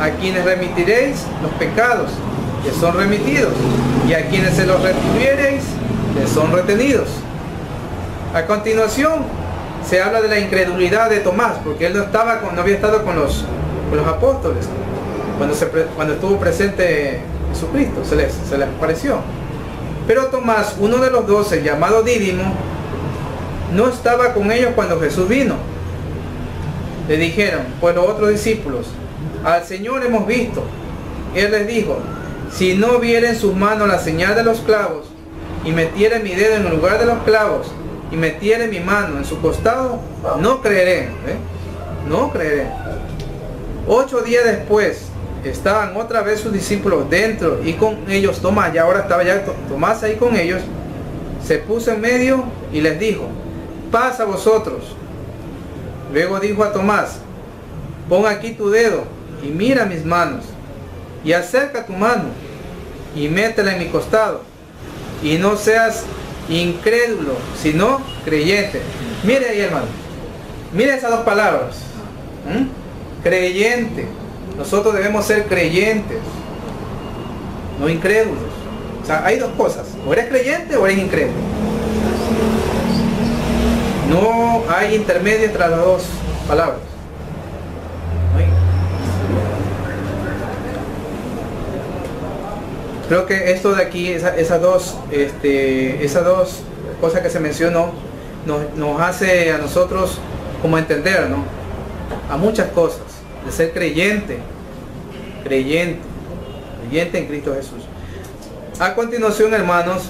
A quienes remitiréis los pecados, les son remitidos, y a quienes se los retuviereis, les son retenidos. A continuación se habla de la incredulidad de Tomás, porque él no había estado con los apóstoles cuando estuvo presente Jesucristo, se les apareció. Pero Tomás, uno de los 12, llamado Dídimo, no estaba con ellos cuando Jesús vino. Le dijeron, pues los otros discípulos, al Señor hemos visto. Él les dijo, si no viera en sus manos la señal de los clavos, y metiera mi dedo en el lugar de los clavos, y metiera mi mano en su costado, no creeré. No creeré. 8 días después, estaban otra vez sus discípulos dentro, y con ellos Tomás, y ahora estaba ya Tomás ahí con ellos. Se puso en medio y les dijo, paz a vosotros. Luego dijo a Tomás, pon aquí tu dedo y mira mis manos, y acerca tu mano y métela en mi costado, y no seas incrédulo, sino creyente. Mire ahí, hermano, mire esas dos palabras. Creyente. Nosotros debemos ser creyentes, no incrédulos. O sea, hay dos cosas, o eres creyente o eres incrédulo. No hay intermedio entre las dos palabras. Creo que esto de aquí, esas dos cosas que se mencionó, nos hace a nosotros como entender, ¿no?, a muchas cosas, de ser creyente en Cristo Jesús. A continuación, hermanos,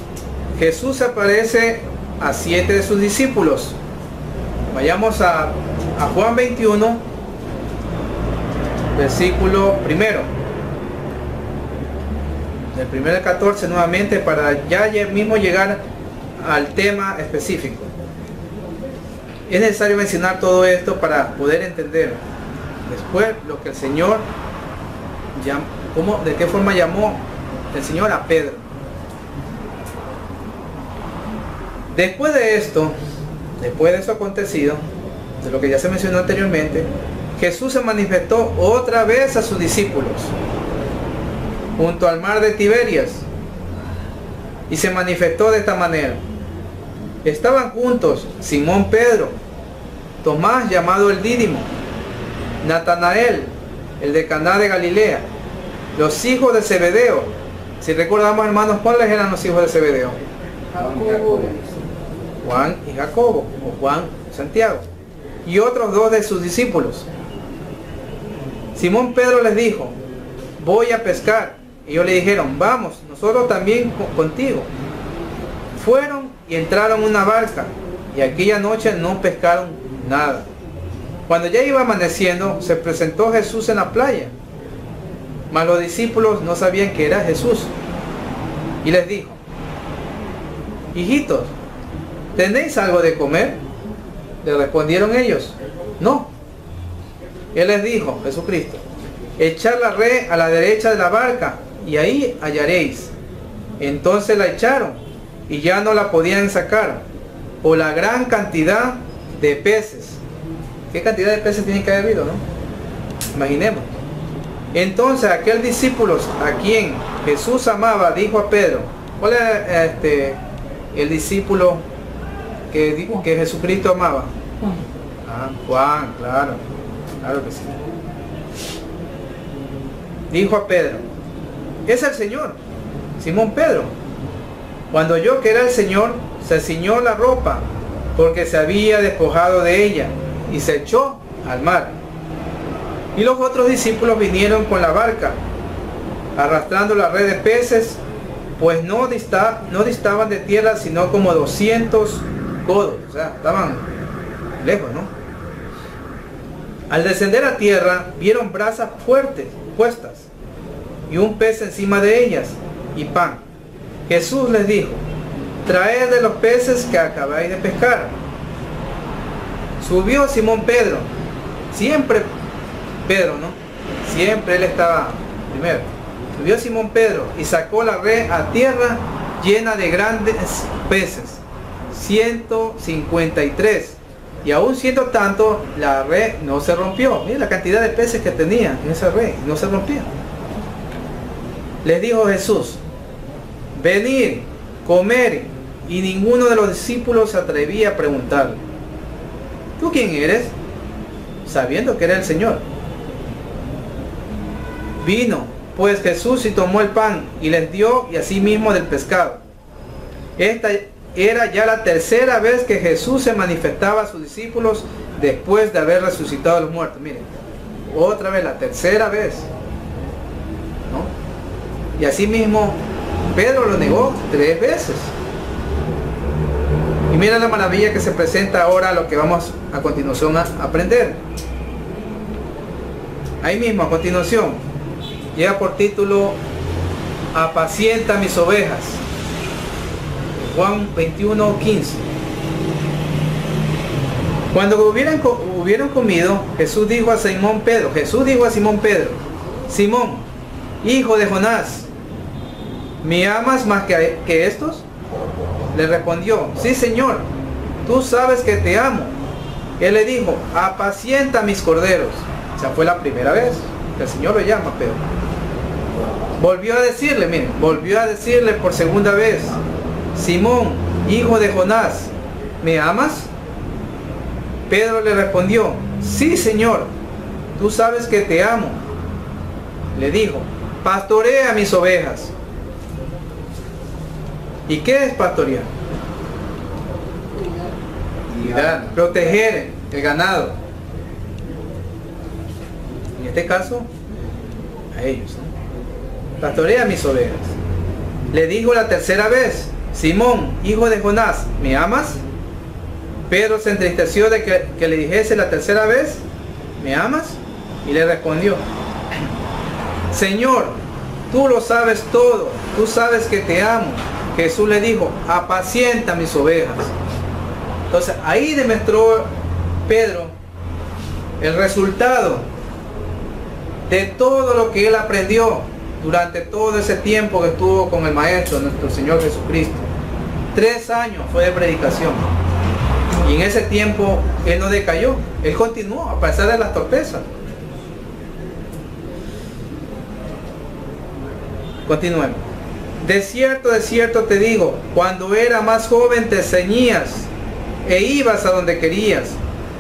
Jesús aparece a 7 de sus discípulos. Vayamos a Juan 21, versículo 1. Del 1 al 14 nuevamente, para ya mismo llegar al tema específico. Es necesario mencionar todo esto para poder entender después lo que el Señor de qué forma llamó el Señor a Pedro. Después de eso acontecido, de lo que ya se mencionó anteriormente, Jesús se manifestó otra vez a sus discípulos junto al mar de Tiberias, y se manifestó de esta manera. Estaban juntos Simón Pedro, Tomás llamado el Dídimo, Natanael, el de Caná de Galilea, los hijos de Zebedeo. Si recordamos, hermanos, ¿cuáles eran los hijos de Zebedeo? Juan y Jacobo, o Juan y Santiago, y otros 2 de sus discípulos. Simón Pedro les dijo, voy a pescar. Y ellos le dijeron, vamos, nosotros también contigo. Fueron y entraron en una barca, y aquella noche no pescaron nada. Cuando ya iba amaneciendo, se presentó Jesús en la playa, mas los discípulos no sabían que era Jesús. Y les dijo, hijitos, ¿tenéis algo de comer? Le respondieron ellos, no. Él les dijo, Jesucristo, echad la red a la derecha de la barca, y ahí hallaréis. Entonces la echaron, y ya no la podían sacar, por la gran cantidad de peces. ¿Qué cantidad de peces tienen que haber habido, no? Imaginemos. Entonces aquel discípulo a quien Jesús amaba dijo a Pedro, ¿cuál era el discípulo que Jesucristo amaba? Juan, claro que sí. Dijo a Pedro, es el Señor. Simón Pedro, cuando oyó que era el Señor, se ciñó la ropa, porque se había despojado de ella, y se echó al mar. Y los otros discípulos vinieron con la barca, arrastrando la red de peces, pues no distaban de tierra sino como 200 codos, o sea, estaban lejos, ¿no? Al descender a tierra, vieron brasas fuertes puestas, y un pez encima de ellas, y pan. Jesús les dijo, traed de los peces que acabáis de pescar. Subió Simón Pedro, siempre Pedro, ¿no? Siempre él estaba primero. Subió Simón Pedro y sacó la red a tierra llena de grandes peces, 153. Y aún siendo tanto, la red no se rompió. Miren la cantidad de peces que tenía en esa red, no se rompía. Les dijo Jesús: venid, comer. Y ninguno de los discípulos se atrevía a preguntarle: ¿tú quién eres? Sabiendo que era el Señor. Vino pues Jesús y tomó el pan y les dio, y asimismo del pescado. Esta era ya la tercera vez que Jesús se manifestaba a sus discípulos después de haber resucitado a los muertos. Miren, otra vez, la tercera vez, ¿no? Y asimismo Pedro lo negó 3 veces. Y mira la maravilla que se presenta ahora, lo que vamos a continuación a aprender. Ahí mismo, a continuación, lleva por título: apacienta mis ovejas. Juan 21:15. Cuando hubieron comido, Jesús dijo a Simón Pedro: Simón, hijo de Jonás, ¿me amas más que estos? Le respondió: sí, Señor, tú sabes que te amo. Él le dijo: apacienta mis corderos. O sea, fue la primera vez que el Señor lo llama a Pedro. Volvió a decirle por segunda vez: Simón, hijo de Jonás, ¿me amas? Pedro le respondió: sí, Señor, tú sabes que te amo. Le dijo: pastorea mis ovejas. ¿Y qué es pastorear? Cuidar, proteger el ganado. En este caso, a ellos, ¿no? Pastorea mis ovejas. Le dijo la tercera vez: Simón, hijo de Jonás, ¿me amas? Pedro se entristeció de que le dijese la tercera vez: ¿me amas? Y le respondió: Señor, tú lo sabes todo, tú sabes que te amo. Jesús le dijo: apacienta mis ovejas. Entonces ahí demostró Pedro el resultado de todo lo que él aprendió durante todo ese tiempo que estuvo con el Maestro, nuestro Señor Jesucristo. 3 años fue de predicación. Y en ese tiempo él no decayó, él continuó a pesar de las torpezas. Continuemos. De cierto te digo, cuando era más joven te ceñías e ibas a donde querías,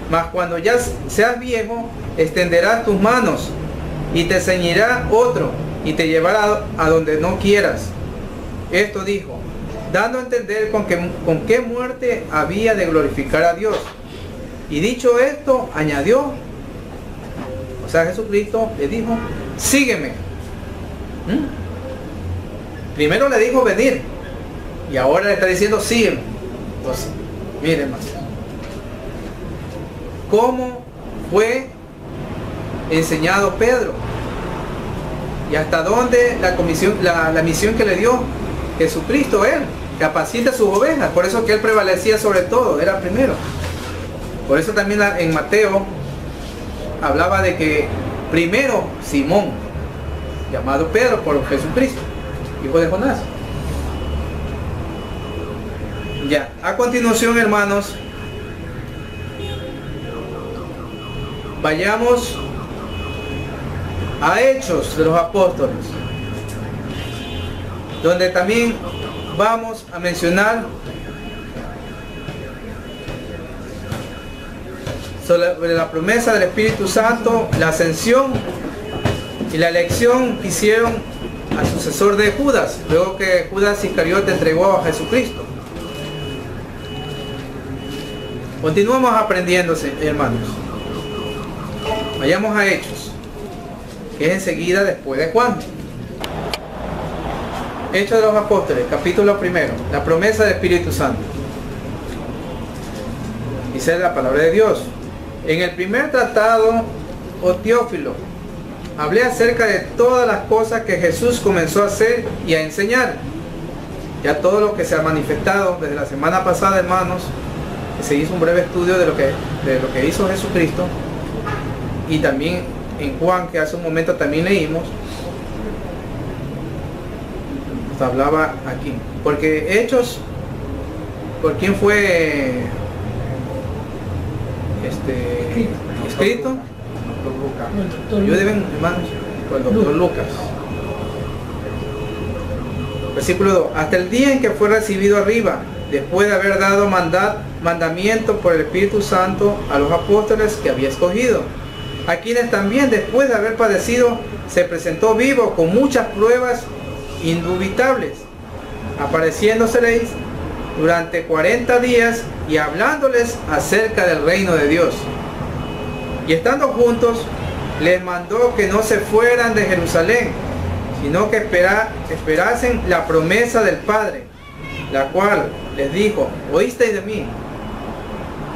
mas cuando ya seas viejo, extenderás tus manos y te ceñirá otro y te llevará a donde no quieras. Esto dijo, dando a entender con qué muerte había de glorificar a Dios. Y dicho esto, añadió, o sea, Jesucristo le dijo: sígueme. Primero le dijo venir, y ahora le está diciendo sígueme. Entonces, miren más, cómo fue enseñado Pedro y hasta dónde la misión que le dio Jesucristo, él, que apacienta sus ovejas. Por eso que él prevalecía sobre todo, era primero. Por eso también en Mateo hablaba de que primero Simón, llamado Pedro por Jesucristo, hijo de Jonás. Ya, a continuación, hermanos, vayamos a Hechos de los Apóstoles, donde también vamos a mencionar sobre la promesa del Espíritu Santo, la ascensión y la elección que hicieron al sucesor de Judas, luego que Judas Iscariote entregó a Jesucristo. Continuamos aprendiendo, hermanos. Vayamos a Hechos, que es enseguida después de Juan. Hechos de los Apóstoles, capítulo 1, la promesa del Espíritu Santo. Dice la palabra de Dios: en el primer tratado, oh Teófilo, hablé acerca de todas las cosas que Jesús comenzó a hacer y a enseñar. Ya todo lo que se ha manifestado desde la semana pasada, hermanos, se hizo un breve estudio de lo que hizo Jesucristo, y también en Juan, que hace un momento también leímos, nos hablaba aquí. Porque Hechos, ¿por quién fue escrito? Ayúdenme, hermanos, por el doctor Lucas. Versículo 2. Hasta el día en que fue recibido arriba, después de haber dado mandamiento por el Espíritu Santo a los apóstoles que había escogido, a quienes también después de haber padecido se presentó vivo con muchas pruebas indubitables, apareciéndoseles durante 40 días y hablándoles acerca del reino de Dios. Y estando juntos, les mandó que no se fueran de Jerusalén, sino que esperasen la promesa del Padre, la cual les dijo: oísteis de mí,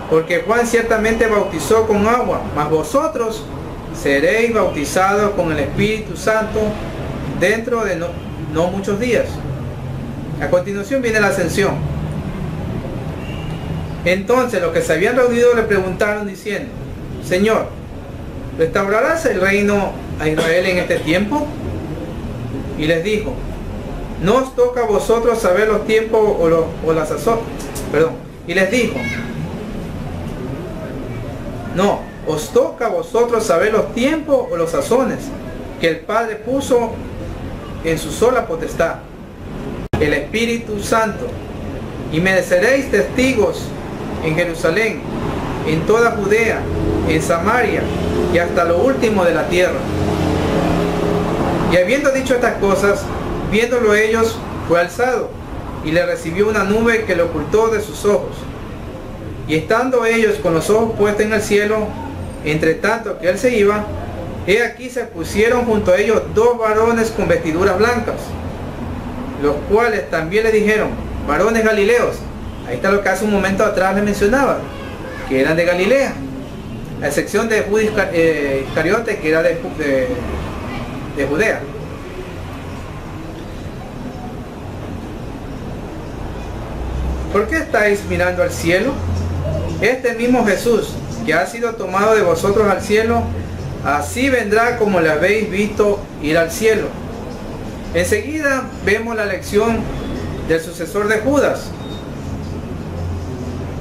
porque Juan ciertamente bautizó con agua, mas vosotros seréis bautizados con el Espíritu Santo dentro de no muchos días. A continuación viene la ascensión. Entonces los que se habían reunido le preguntaron diciendo: Señor, ¿restaurarás el reino a Israel en este tiempo? Y les dijo: no os toca a vosotros saber los tiempos o las sazones. Y les dijo: no, os toca a vosotros saber los tiempos o los sazones que el Padre puso en su sola potestad, el Espíritu Santo. Y me seréis testigos en Jerusalén, en toda Judea, en Samaria y hasta lo último de la tierra. Y habiendo dicho estas cosas, viéndolo ellos, fue alzado, y le recibió una nube que le ocultó de sus ojos. Y estando ellos con los ojos puestos en el cielo, entre tanto que él se iba, he aquí se pusieron junto a ellos dos varones con vestiduras blancas, los cuales también le dijeron: varones galileos. Ahí está lo que hace un momento atrás les mencionaba, que eran de Galilea, a excepción de Judas Iscariote, que era de Judea. ¿Por qué estáis mirando al cielo? Este mismo Jesús, que ha sido tomado de vosotros al cielo, así vendrá como le habéis visto ir al cielo. Enseguida vemos la elección del sucesor de Judas.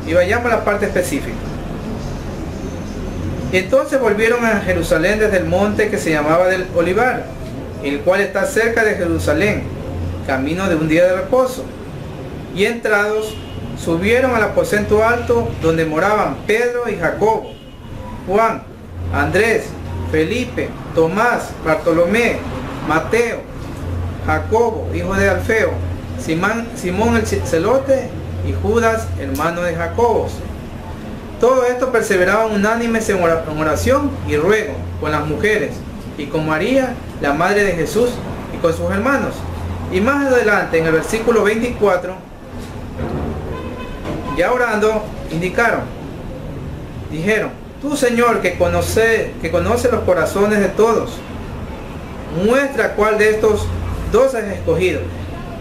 Y vayamos a la parte específica. Entonces volvieron a Jerusalén desde el monte que se llamaba del Olivar, el cual está cerca de Jerusalén, camino de un día de reposo. Y entrados, subieron al aposento alto donde moraban Pedro y Jacobo, Juan, Andrés, Felipe, Tomás, Bartolomé, Mateo, Jacobo, hijo de Alfeo, Simón el celote y Judas, hermano de Jacobo. Todo esto perseveraban unánimes en oración y ruego con las mujeres y con María, la madre de Jesús, y con sus hermanos. Y más adelante, en el versículo 24, ya orando, dijeron: tú, Señor, que conoce los corazones de todos, muestra cuál de estos dos has escogido.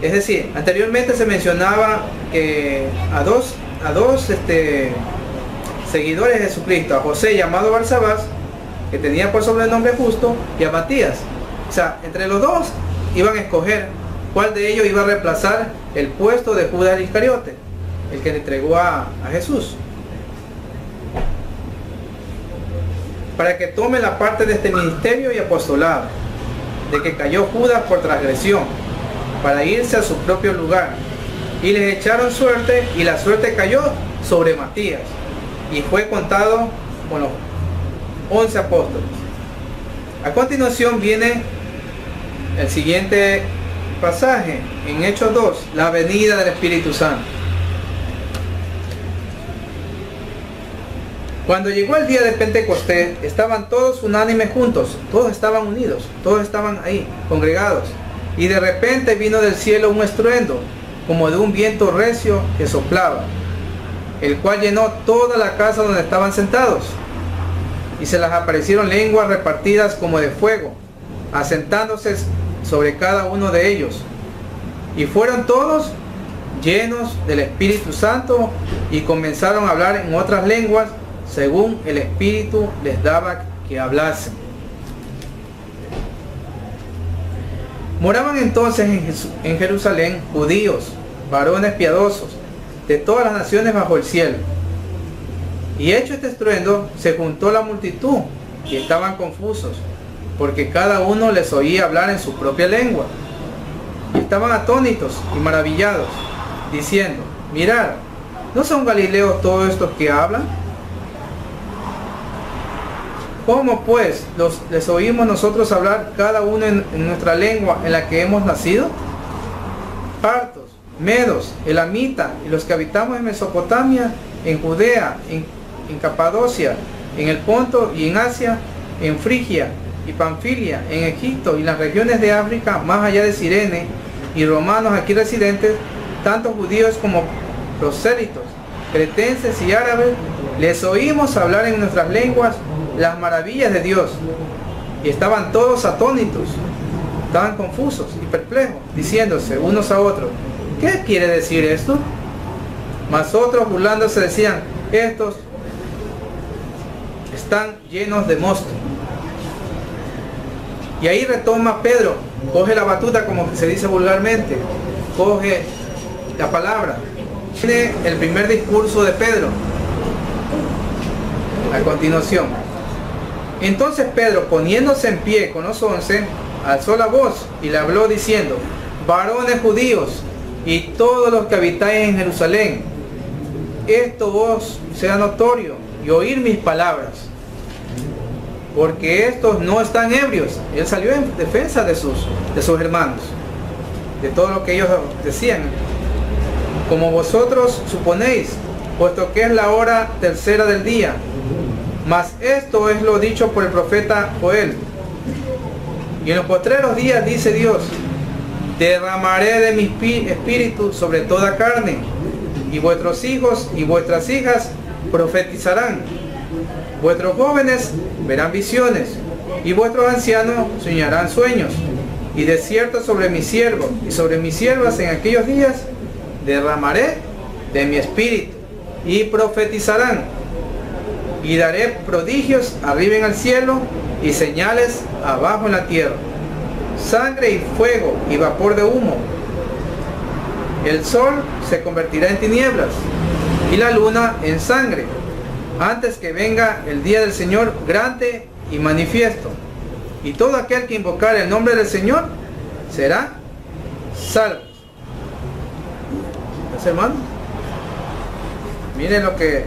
Es decir, anteriormente se mencionaba que a dos seguidores de Jesucristo, a José llamado Barsabás, que tenía por sobrenombre Justo, y a Matías. O sea, entre los dos iban a escoger cuál de ellos iba a reemplazar el puesto de Judas Iscariote, el que le entregó a Jesús, para que tome la parte de este ministerio y apostolado, de que cayó Judas por transgresión, para irse a su propio lugar. Y les echaron suerte, y la suerte cayó sobre Matías, y fue contado con los 11 apóstoles. A continuación viene el siguiente pasaje, en Hechos 2, la venida del Espíritu Santo. Cuando llegó el día de Pentecostés, estaban todos unánimes juntos, todos estaban unidos, todos estaban ahí, congregados. Y de repente vino del cielo un estruendo, como de un viento recio que soplaba, el cual llenó toda la casa donde estaban sentados. Y se les aparecieron lenguas repartidas como de fuego, asentándose sobre cada uno de ellos. Y fueron todos llenos del Espíritu Santo y comenzaron a hablar en otras lenguas, según el Espíritu les daba que hablasen. Moraban entonces en Jerusalén judíos, varones piadosos, de todas las naciones bajo el cielo. Y hecho este estruendo, se juntó la multitud, y estaban confusos, porque cada uno les oía hablar en su propia lengua. Y estaban atónitos y maravillados, diciendo: mirad, ¿no son galileos todos estos que hablan? ¿Cómo pues les oímos nosotros hablar cada uno en nuestra lengua en la que hemos nacido? Partos, medos, elamitas y los que habitamos en Mesopotamia, en Judea, en Capadocia, en el Ponto y en Asia, en Frigia y Panfilia, en Egipto y las regiones de África, más allá de Cirene, y romanos aquí residentes, tanto judíos como prosélitos, cretenses y árabes, les oímos hablar en nuestras lenguas las maravillas de Dios. Y estaban todos atónitos, estaban confusos y perplejos, diciéndose unos a otros: ¿qué quiere decir esto? Mas otros, burlándose, decían: estos están llenos de mosto. Y ahí retoma Pedro, coge la batuta, como se dice vulgarmente, coge la palabra. Tiene el primer discurso de Pedro. A continuación: entonces Pedro, poniéndose en pie con los 11, alzó la voz y le habló diciendo: varones judíos y todos los que habitáis en Jerusalén, esto os sea notorio y oír mis palabras, porque estos no están ebrios. Él salió en defensa de sus hermanos, de todo lo que ellos decían, como vosotros suponéis, puesto que es la hora tercera del día. Mas esto es lo dicho por el profeta Joel: y en los postreros días, dice Dios, derramaré de mi espíritu sobre toda carne, y vuestros hijos y vuestras hijas profetizarán, vuestros jóvenes verán visiones, y vuestros ancianos soñarán sueños. Y de cierto sobre mis siervos y sobre mis siervas en aquellos días derramaré de mi espíritu, y profetizarán, y daré prodigios arriba en el cielo y señales abajo en la tierra: sangre y fuego y vapor de humo. El sol se convertirá en tinieblas y la luna en sangre, antes que venga el día del Señor grande y manifiesto. Y todo aquel que invocar el nombre del Señor será salvo. Entonces, hermano, miren lo que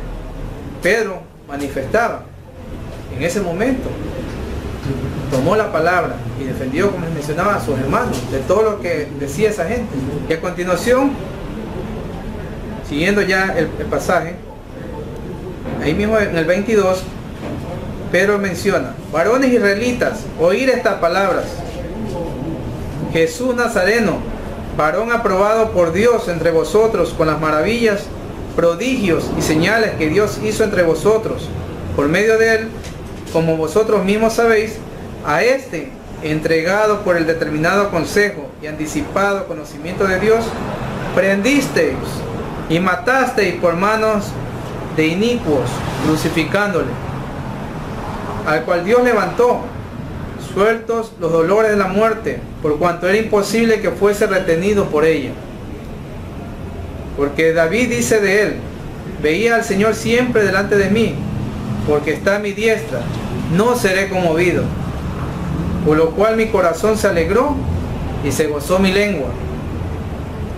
Pedro manifestaba en ese momento. Tomó la palabra y defendió, como les mencionaba, a sus hermanos de todo lo que decía esa gente. Y a continuación, siguiendo ya el pasaje, ahí mismo en el 22, Pedro menciona: varones israelitas, oír estas palabras. Jesús Nazareno, varón aprobado por Dios entre vosotros con las maravillas, prodigios y señales que Dios hizo entre vosotros por medio de él, como vosotros mismos sabéis, a este, entregado por el determinado consejo y anticipado conocimiento de Dios, prendisteis y matasteis por manos de inicuos, crucificándole, al cual Dios levantó, sueltos los dolores de la muerte, por cuanto era imposible que fuese retenido por ella. Porque David dice de él: veía al Señor siempre delante de mí, porque está a mi diestra, no seré conmovido. Por lo cual mi corazón se alegró y se gozó mi lengua.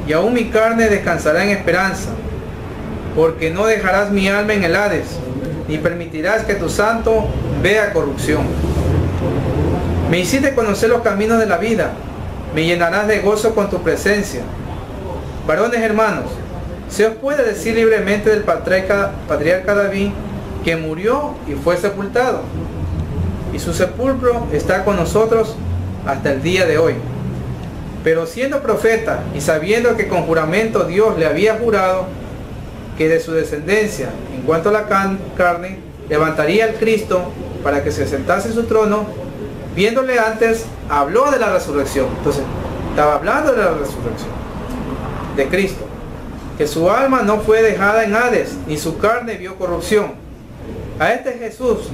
Y aún mi carne descansará en esperanza, porque no dejarás mi alma en el Hades, ni permitirás que tu santo vea corrupción. Me hiciste conocer los caminos de la vida, me llenarás de gozo con tu presencia. Varones hermanos, se os puede decir libremente del patriarca David, que murió y fue sepultado, y su sepulcro está con nosotros hasta el día de hoy. Pero siendo profeta y sabiendo que con juramento Dios le había jurado que de su descendencia, en cuanto a la carne, levantaría al Cristo para que se sentase en su trono, viéndole antes, habló de la resurrección. Entonces, estaba hablando de la resurrección de Cristo, que su alma no fue dejada en Hades, ni su carne vio corrupción. A este Jesús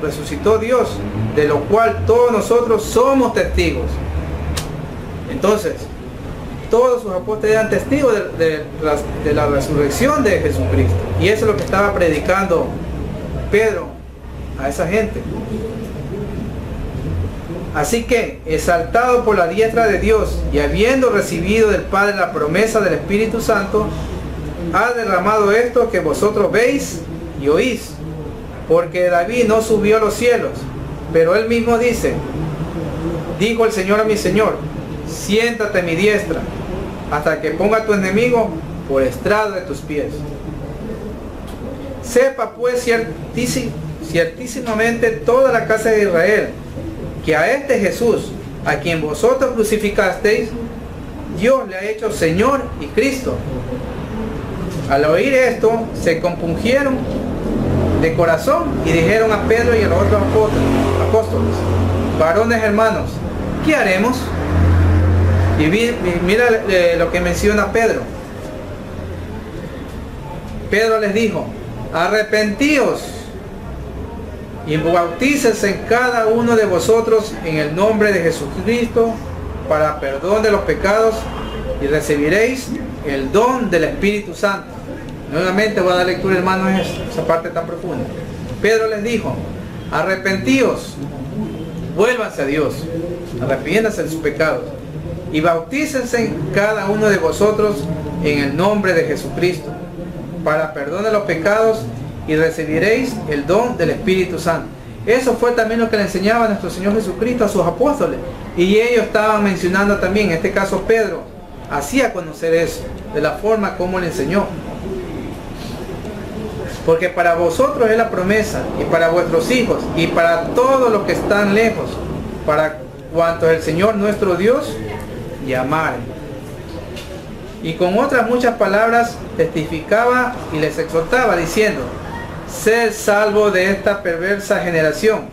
resucitó Dios, de lo cual todos nosotros somos testigos. Entonces, todos sus apóstoles eran testigos de la resurrección de Jesucristo. Y eso es lo que estaba predicando Pedro a esa gente. Así que, exaltado por la diestra de Dios y habiendo recibido del Padre la promesa del Espíritu Santo, ha derramado esto que vosotros veis y oís. Porque David no subió a los cielos, pero él mismo dice: dijo el Señor a mi Señor, siéntate a mi diestra, hasta que ponga a tu enemigo por estrado de tus pies. Sepa pues ciertísimamente toda la casa de Israel, que a este Jesús, a quien vosotros crucificasteis, Dios le ha hecho Señor y Cristo. Al oír esto, se compungieron de corazón y dijeron a Pedro y a los otros apóstoles: varones hermanos, ¿qué haremos? Y mira lo que menciona Pedro. Pedro les dijo: arrepentíos y bautícense en cada uno de vosotros en el nombre de Jesucristo para perdón de los pecados y recibiréis el don del Espíritu Santo. Nuevamente voy a dar lectura, hermanos, esa parte tan profunda. Pedro les dijo: arrepentíos, vuélvanse a Dios, arrepiéndanse de sus pecados y bautícense en cada uno de vosotros en el nombre de Jesucristo para perdón de los pecados y recibiréis el don del Espíritu Santo. Eso fue también lo que le enseñaba nuestro Señor Jesucristo a sus apóstoles, y ellos estaban mencionando también, en este caso Pedro hacía conocer eso de la forma como le enseñó. Porque para vosotros es la promesa, y para vuestros hijos, y para todos los que están lejos, para cuantos el Señor nuestro Dios llamare. Y con otras muchas palabras testificaba y les exhortaba, diciendo: sed salvo de esta perversa generación.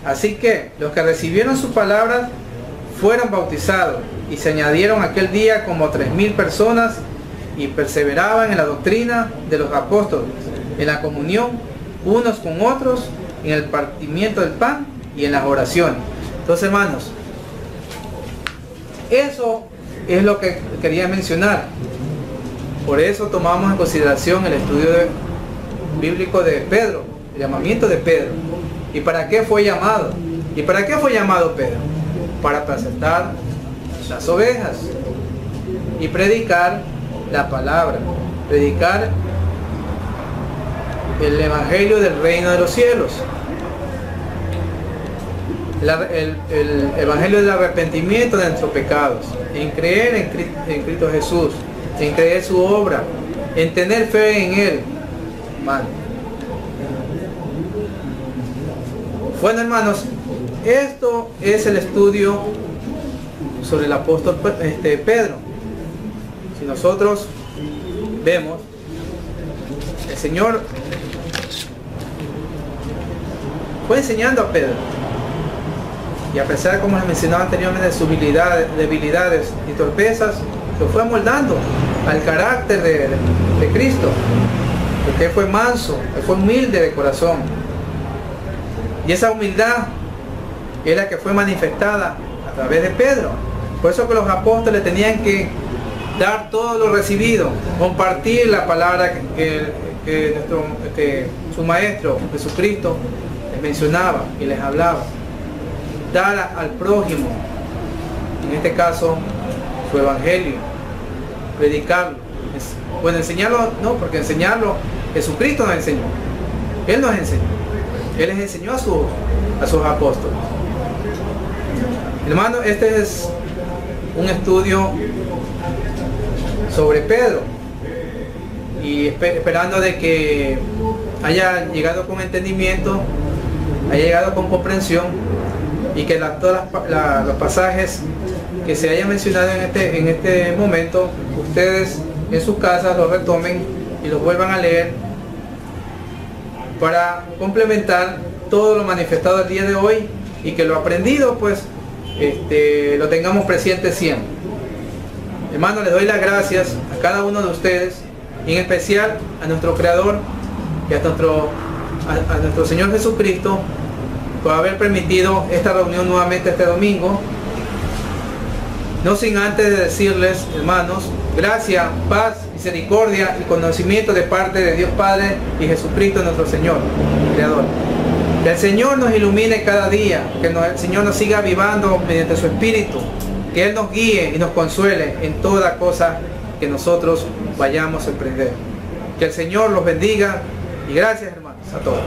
Así que los que recibieron sus palabras fueron bautizados, y se añadieron aquel día como 3,000 personas, y perseveraban en la doctrina de los apóstoles, en la comunión unos con otros, en el partimiento del pan y en las oraciones. Entonces, hermanos, eso es lo que quería mencionar. Por eso tomamos en consideración el estudio bíblico de Pedro, el llamamiento de Pedro. ¿Y para qué fue llamado? ¿Y para qué fue llamado Pedro? Para apacentar las ovejas y predicar la palabra, predicar el evangelio del reino de los cielos, el evangelio del arrepentimiento de nuestros pecados, en creer en Cristo Jesús, en creer su obra, en tener fe en Él. Bueno, hermanos, esto es el estudio sobre el apóstol Pedro. Si nosotros vemos, el Señor fue enseñando a Pedro, y a pesar, como les mencionaba anteriormente, de sus debilidades y torpezas, lo fue amoldando al carácter de Cristo, porque Él fue manso, Él fue humilde de corazón, y esa humildad es la que fue manifestada a través de Pedro. Por eso que los apóstoles tenían que dar todo lo recibido, compartir la palabra que su maestro Jesucristo les mencionaba y les hablaba, dar al prójimo, en este caso su evangelio, predicarlo. Bueno, enseñarlo no, porque enseñarlo Jesucristo nos enseñó, Él nos enseñó, Él les enseñó a sus apóstoles. Hermano, este es un estudio sobre Pedro, y esperando de que haya llegado con entendimiento, haya llegado con comprensión, y que todos los pasajes que se hayan mencionado en este momento, ustedes en sus casas los retomen y los vuelvan a leer para complementar todo lo manifestado el día de hoy, y que lo aprendido pues lo tengamos presente siempre. Hermanos, les doy las gracias a cada uno de ustedes, y en especial a nuestro Creador y a nuestro Señor Jesucristo por haber permitido esta reunión nuevamente este domingo, No sin antes de decirles, hermanos, gracia, paz, misericordia y conocimiento de parte de Dios Padre y Jesucristo nuestro Señor, Creador. Que el Señor nos ilumine cada día, que el Señor nos siga avivando mediante su Espíritu, que Él nos guíe y nos consuele en toda cosa que nosotros vayamos a emprender. Que el Señor los bendiga y gracias, hermanos, a todos.